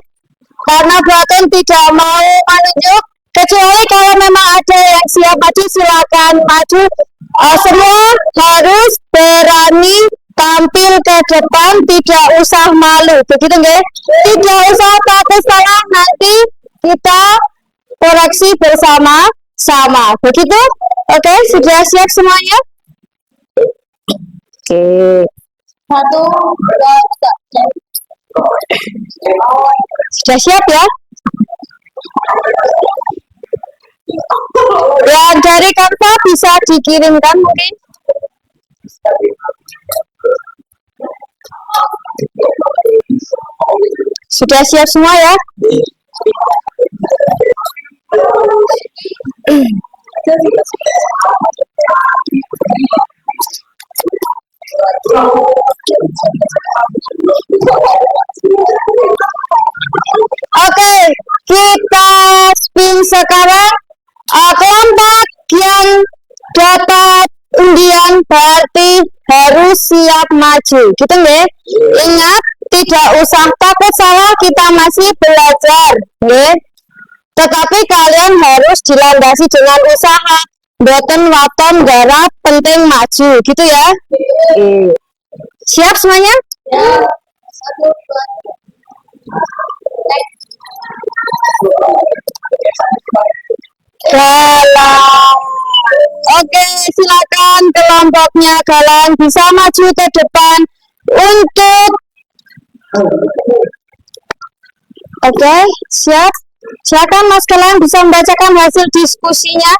Karena Baton tidak mau menunjuk, kecuali kalau memang ada yang siap maju, silakan maju. Semua harus berani tampil ke depan, tidak usah malu, begitu nggih? Tidak usah takut salah, nanti kita koreksi bersama-sama, begitu? Oke, sudah siap semuanya? Oke. 1, 2, 3. Sudah siap ya? Yang dari Canva bisa dikirimkan mungkin? Sudah siap semua ya? Oke, kita spin sekarang. Kelompok yang dapat undian berarti harus siap maju, gitu nggih? Ingat, tidak usah takut salah, kita masih belajar, nggih? Tetapi kalian harus dilandasi dengan usaha. Boten waton garap, penting maju, gitu ya? Siap semuanya? Ya. 1, 2. Galang. Oke, silakan kelompoknya Galang bisa maju ke depan untuk. Oke, siap. Silakan Mas Galang bisa membacakan hasil diskusinya.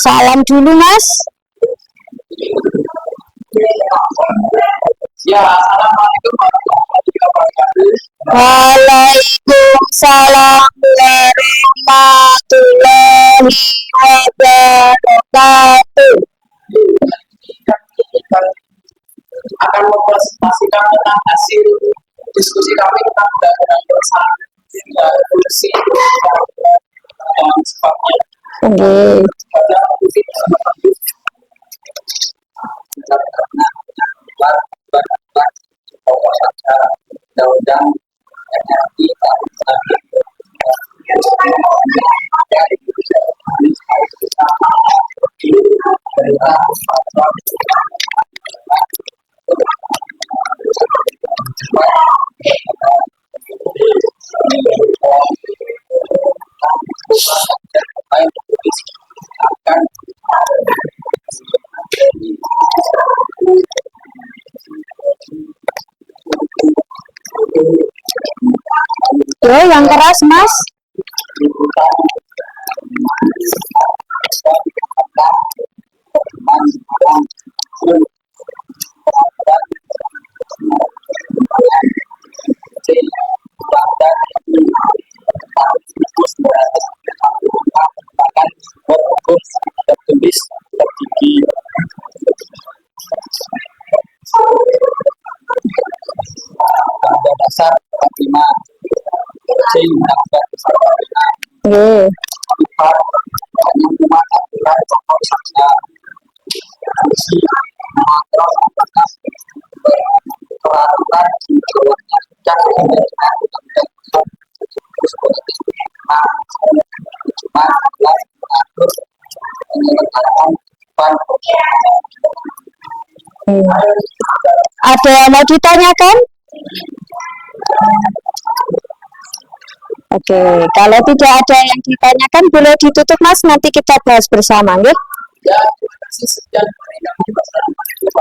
Salam dulu Mas. Ya, assalamualaikum warahmatullahi wabarakatuh. Waalaikumsalam warahmatullahi wabarakatuh. Akan mempresentasikan tentang hasil diskusi kami tentang undang-undang bersama fungsi dan sebabnya. Undang-undang energi Yo, yang keras Mas. dasar 45 C undang-undang dasar 45 Nggih. 4 hanya umat aturan pokok saja fungsi mengontrol apakah peraturan di bawahnya sudah dengan undang-undang politik cuma mengatur penyelenggaraan Ada yang mau ditanyakan? Oke, kalau tidak ada yang ditanyakan boleh ditutup Mas, nanti kita bahas bersama, nggih. ya terima kasih sekian dari kami wassalamualaikum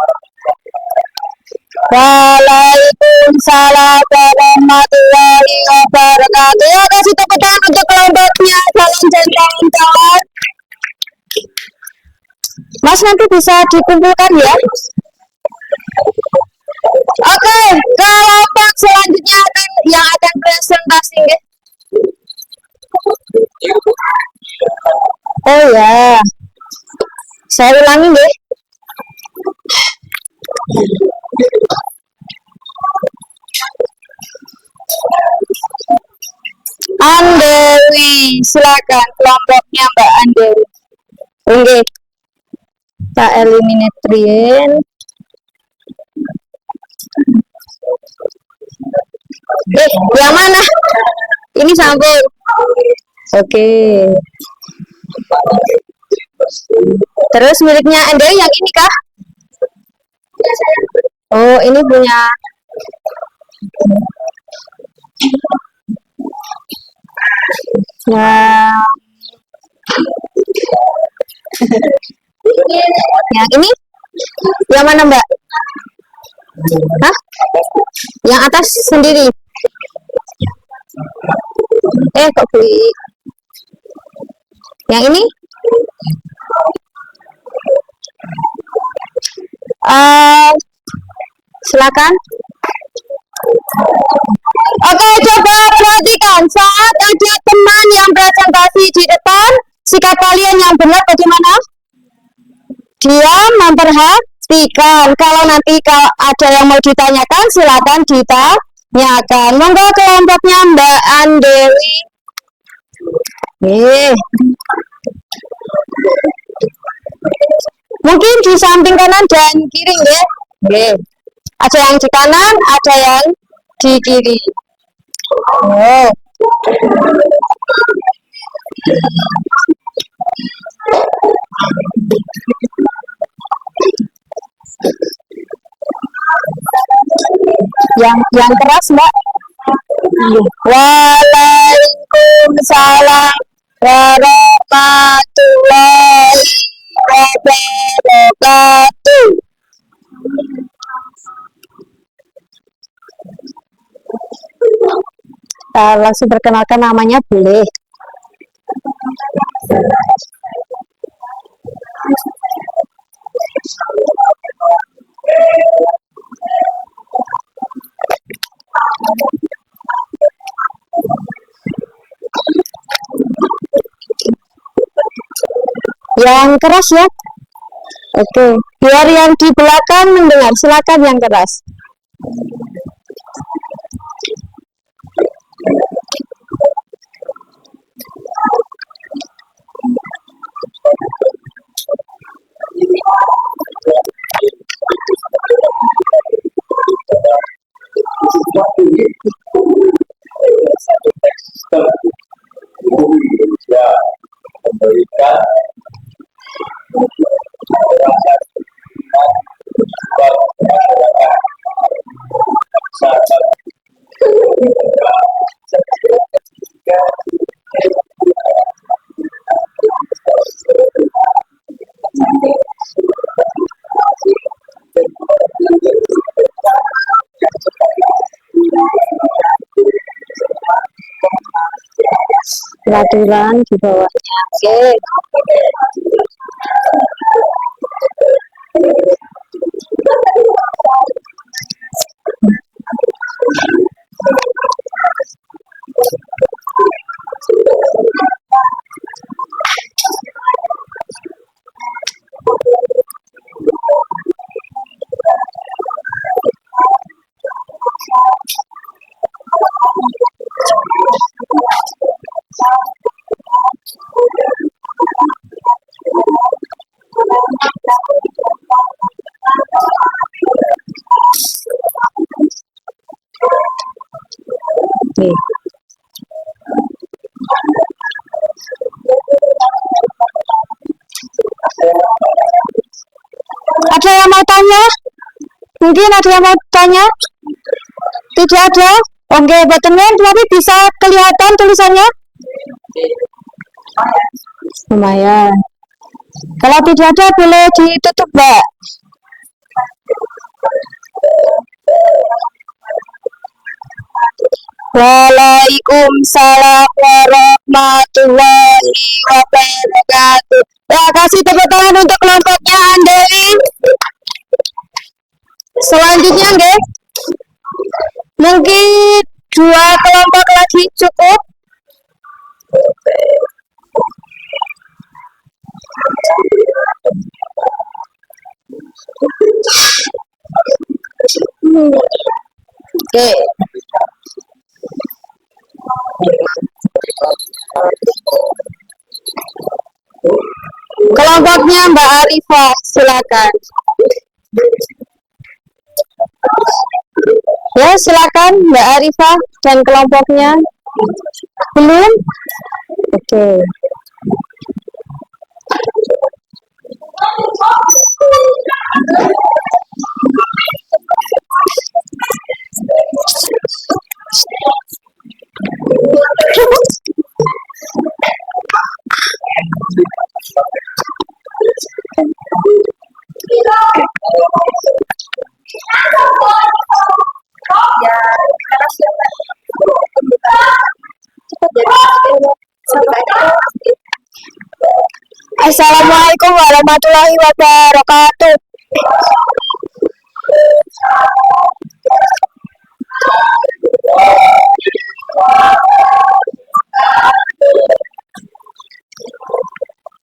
Waalaikumsalam warahmatullahi wabarakatuh. Ya, kasih tepuk tangan untuk kelompoknya. Salam dan kawan-kawan. Mas nanti bisa dikumpulkan ya. Oke, kelompok selanjutnya yang akan presentasi nggih. Oh ya. Saya ulangi nggih. Andewi, silakan kelompoknya Mbak Andewi. Oke, tak eliminatrin. Yang mana? Ini sambung. Oke. Terus miliknya Andewi yang ini kah? Oh, ini punya. Nah, yang ini? Yang mana Mbak? Hah? Yang atas sendiri? Kok beli? Yang ini? Silakan. Oke, coba perhatikan saat ada teman yang presentasi di depan, sikap kalian yang benar bagaimana? Dia memperhatikan. Kalau nanti ada yang mau ditanyakan, silakan ditanyakan. Monggo kelompoknya Mbak Andewi. Mungkin di samping kanan dan kiri ya. Ada yang di kanan, ada yang di kiri. Oh. Yang keras Mbak. Waalaikumsalam warahmatullahi wabarakatuh. Langsung perkenalkan namanya boleh. Yang keras ya. Oke, biar yang di belakang mendengar. Silakan yang keras. satu teks sistem Indonesia memberikan peraturan di bawahnya. Oke. Oke. Ada yang mau tanya? Mungkin ada yang mau tanya? Tidak ada? Oke, buat teman, tapi bisa kelihatan tulisannya? Lumayan. Kalau tidak ada, boleh ditutup, Mbak. Waalaikumsalam warahmatullahi wabarakatuh. Ya, kasih tepuk tangan untuk kelompoknya, Andeli. Selanjutnya, guys. Mungkin 2 kelompok lagi cukup. Oke. Kelompoknya Mbak Arifah, silakan. Ya, silakan Mbak Arifah dan kelompoknya. Belum? Oke. Assalamualaikum warahmatullahi wabarakatuh.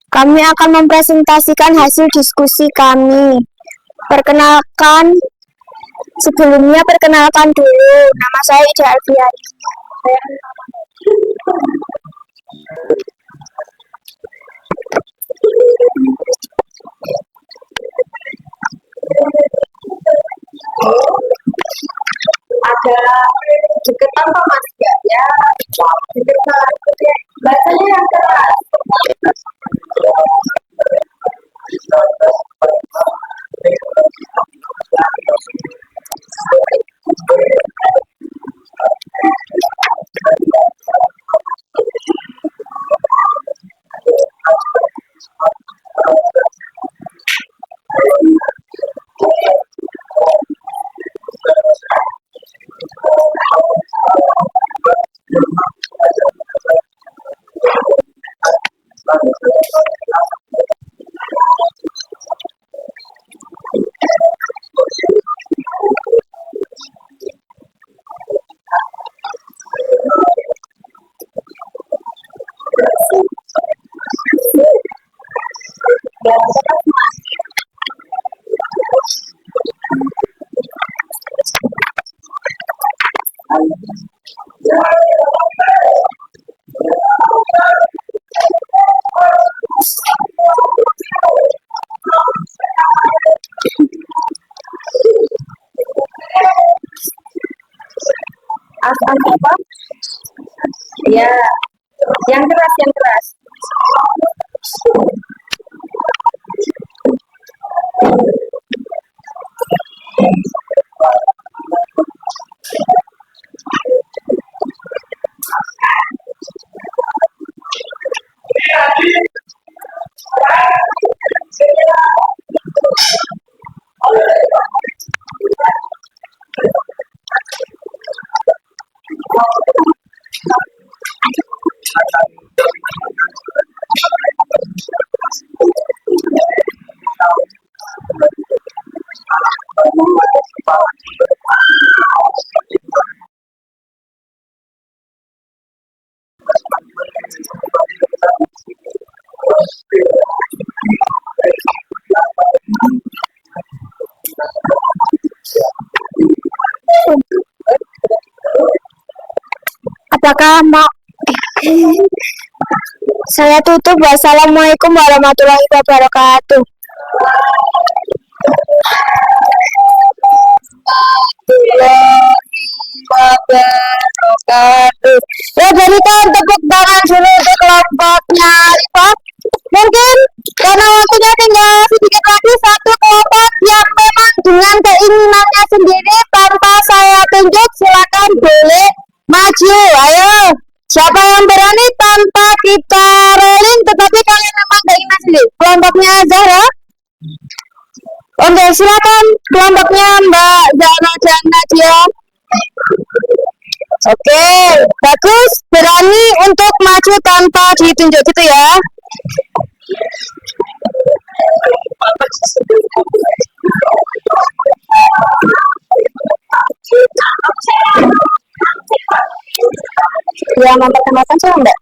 Kami akan mempresentasikan hasil diskusi kami. Sebelumnya perkenalkan dulu, nama saya Ida Alfiani. Ada deketan apa mas ya? Deketan. Bacanya yang keras. Apa? Ya, yang keras, yang keras. Apakah mau saya tutup? Wassalamualaikum warahmatullahi wabarakatuh. Warahmatullahi wabarakatuh. Ya berikan tepuk tangan dulu untuk kelompoknya Rifa. Mungkin karena waktunya tinggal sedikit lagi, satu kelompok yang memang dengan keinginannya sendiri tanpa saya tunjuk, silakan boleh maju. Ayo, siapa yang berani tanpa kita rolling, tetapi kalian memang keinginan sendiri. Kelompoknya Zahra. Oke, silakan kelompoknya Mbak Zahra dan Nadia. Oke, bagus, berani untuk maju tanpa ditunjuk gitu ya. Ya, memperkenalkan saya Mbak.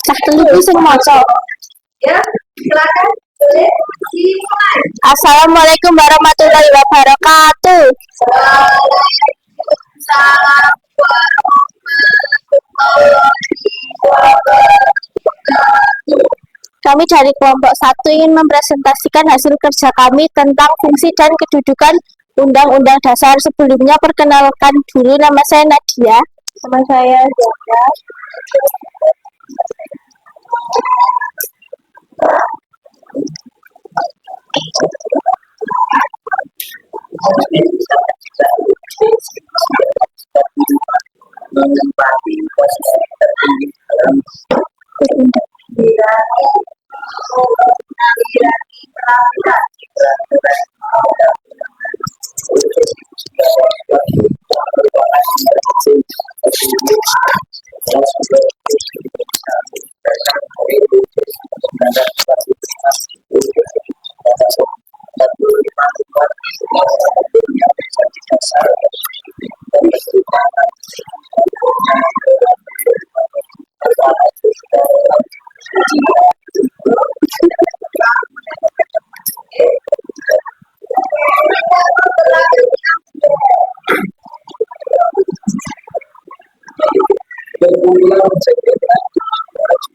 Cah teliti sing maca. Ya, silakan. Boleh dimulai. Assalamualaikum warahmatullahi wabarakatuh. Waalaikumsalam Kami dari kelompok 1 ingin mempresentasikan hasil kerja kami tentang fungsi dan kedudukan Undang-Undang Dasar. Sebelumnya perkenalkan dulu, nama saya Nadia. Nama saya Zahra. menempati posisi tertinggi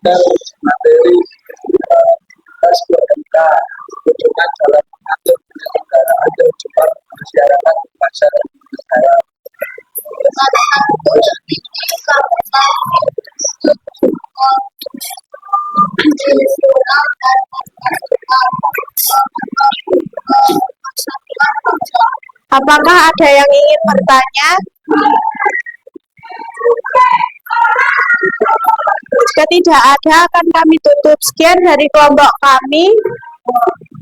dalam materi tes BMK kunjungan dalam mengatur penyelenggaraan dan cepat masyarakat negara. Apakah ada yang ingin bertanya? Jika tidak ada, akan kami tutup. Sekian dari kelompok kami.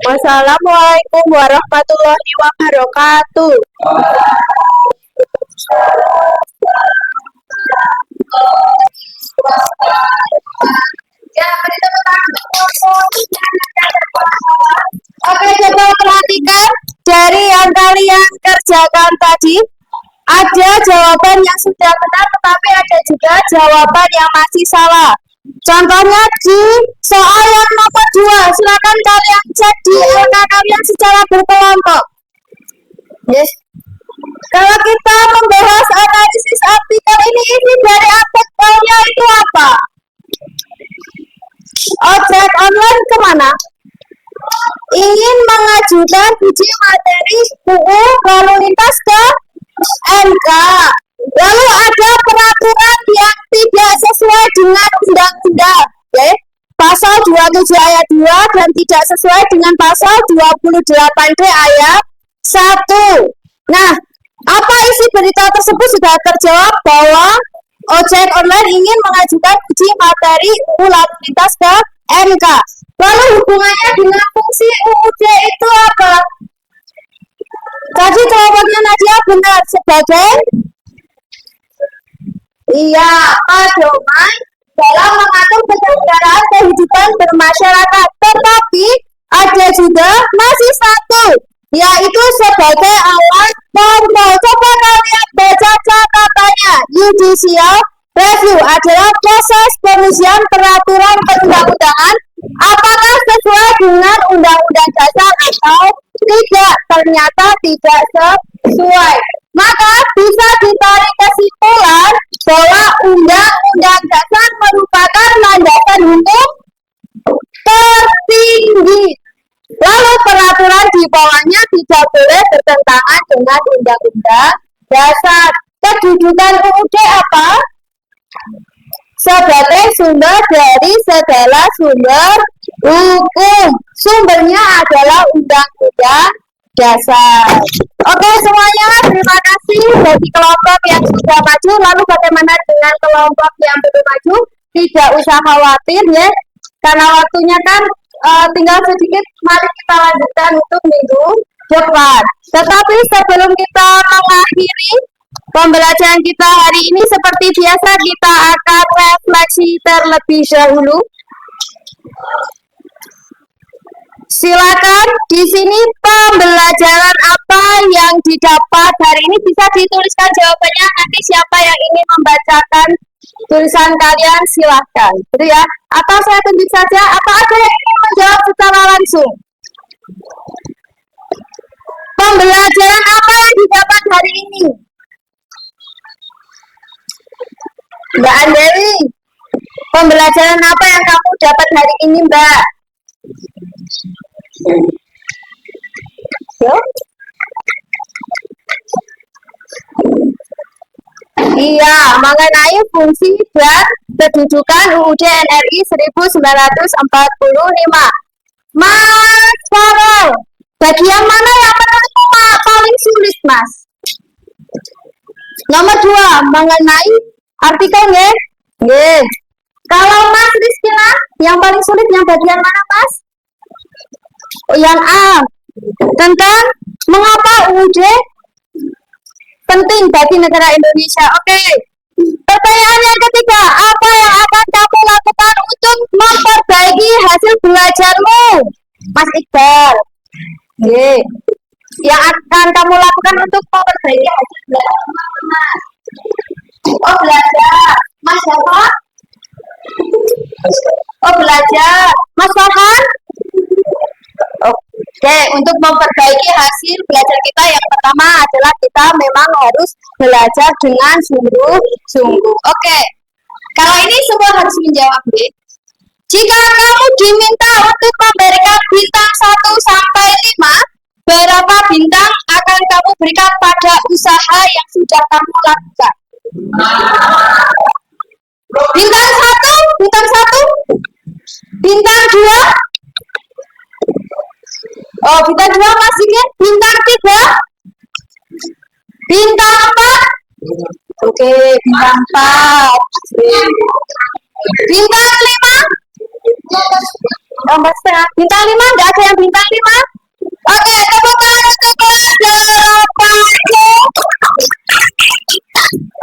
Wassalamualaikum warahmatullahi wabarakatuh. Ya, beri tepuk tangan. Oke, coba perhatikan dari yang kalian kerjakan tadi. Ada jawaban yang sudah benar, tetapi ada juga jawaban yang masih salah. Contohnya di soal yang nomor 2, silakan kalian cek di LK kalian secara berkelompok. Yes. Kalau kita membahas analisis artikel ini, isi dari artikelnya itu apa? Ojek online kemana? Ingin mengajukan uji materi UU lalu lintas ke MK. Lalu ada peraturan yang tidak sesuai dengan undang-undang, okay? Pasal 27 ayat 2 dan tidak sesuai dengan pasal 28D ayat 1. Nah, apa isi berita tersebut sudah terjawab bahwa ojek online ingin mengajukan uji materi UU lalu lintas ke MK. Lalu hubungannya dengan fungsi UUD itu apa? Tadi jawabannya Nadia benar sebagai pedoman dalam mengatur penyelenggaraan kehidupan bermasyarakat. Tetapi ada juga masih satu, yaitu sebagai alat kontrol. Coba kalian baca catatannya. Judicial review adalah proses pengujian peraturan perundang-undangan apakah sesuai dengan undang-undang dasar atau tidak. Ternyata tidak sesuai. Maka bisa ditarik kesimpulan bahwa Undang-Undang Dasar merupakan landasan hukum tertinggi. Lalu peraturan di bawahnya tidak boleh bertentangan dengan Undang-Undang Dasar. Kedudukan UUD apa? Sebagai sumber dari segala sumber hukum. Sumbernya adalah Undang-Undang Dasar. Oke semuanya, terima kasih bagi kelompok yang sudah maju. Lalu bagaimana dengan kelompok yang belum maju? Tidak usah khawatir ya, karena waktunya kan tinggal sedikit. Mari kita lanjutkan untuk minggu depan. Tetapi sebelum kita mengakhiri pembelajaran kita hari ini, seperti biasa kita akan refleksi terlebih dahulu. Silakan di sini pembelajaran apa yang didapat hari ini bisa dituliskan jawabannya. Nanti siapa yang ingin membacakan tulisan kalian silahkan, gitu ya. Atau saya tunjuk saja, apa ada yang ingin menjawab secara langsung? Pembelajaran apa yang didapat hari ini? Mbak Andeli, pembelajaran apa yang kamu dapat hari ini, Mbak? Yo. Iya, mengenai fungsi dan kedudukan UUD NRI 1945. Mas Farel, bagian mana yang menurutmu paling sulit, Mas? Nomor 2, mengenai artikel nggih? Nggih. Kalau Mas Rizkina, yang paling sulit yang bagian mana, Mas? Oh, yang A. Tentang mengapa UUD penting bagi negara Indonesia. Oke. Pertanyaan yang ketiga, apa yang akan kamu lakukan untuk memperbaiki hasil belajarmu? Mas Iqbal. Nggih. Yang akan kamu lakukan untuk memperbaiki hasil belajarmu, Mas? Oh, belajar. Mas siapa? Oh, belajar. Mas Farhan? Oke, untuk memperbaiki hasil belajar kita, yang pertama adalah kita memang harus belajar dengan sungguh-sungguh. Oke, kalau ini semua harus menjawab, B. Jika kamu diminta untuk memberikan bintang 1 sampai 5, berapa bintang akan kamu berikan pada usaha yang sudah kamu lakukan? Bintang 1, bintang 2, oh bintang 2 masih ingat? Bintang 3, bintang 4, oke bintang 4, bintang 5, bintang 5 nggak ada yang bintang 5. Oke, tepuk tangan untuk kelas 8.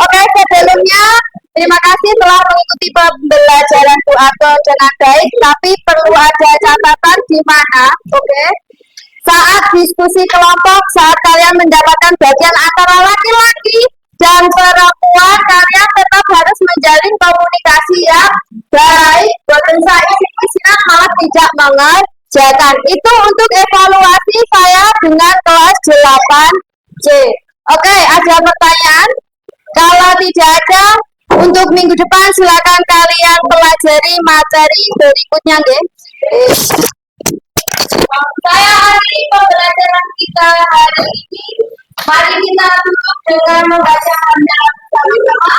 Oke, sebelumnya terima kasih telah mengikuti pembelajaran Bu Aton dengan baik, tapi perlu ada catatan di mana, oke? Saat diskusi kelompok, saat kalian mendapatkan bagian antara laki-laki dan perempuan, kalian tetap harus menjalin komunikasi yang baik. Boten saya sinak malah tidak mengerjakan. Itu untuk evaluasi saya dengan kelas 8C. Oke, ada pertanyaan? Kalau tidak ada, untuk minggu depan silakan kalian pelajari materi berikutnya, nggih. Saya akhiri pembelajaran kita hari ini. Mari kita tutup dengan membaca hamdalah bersama-sama.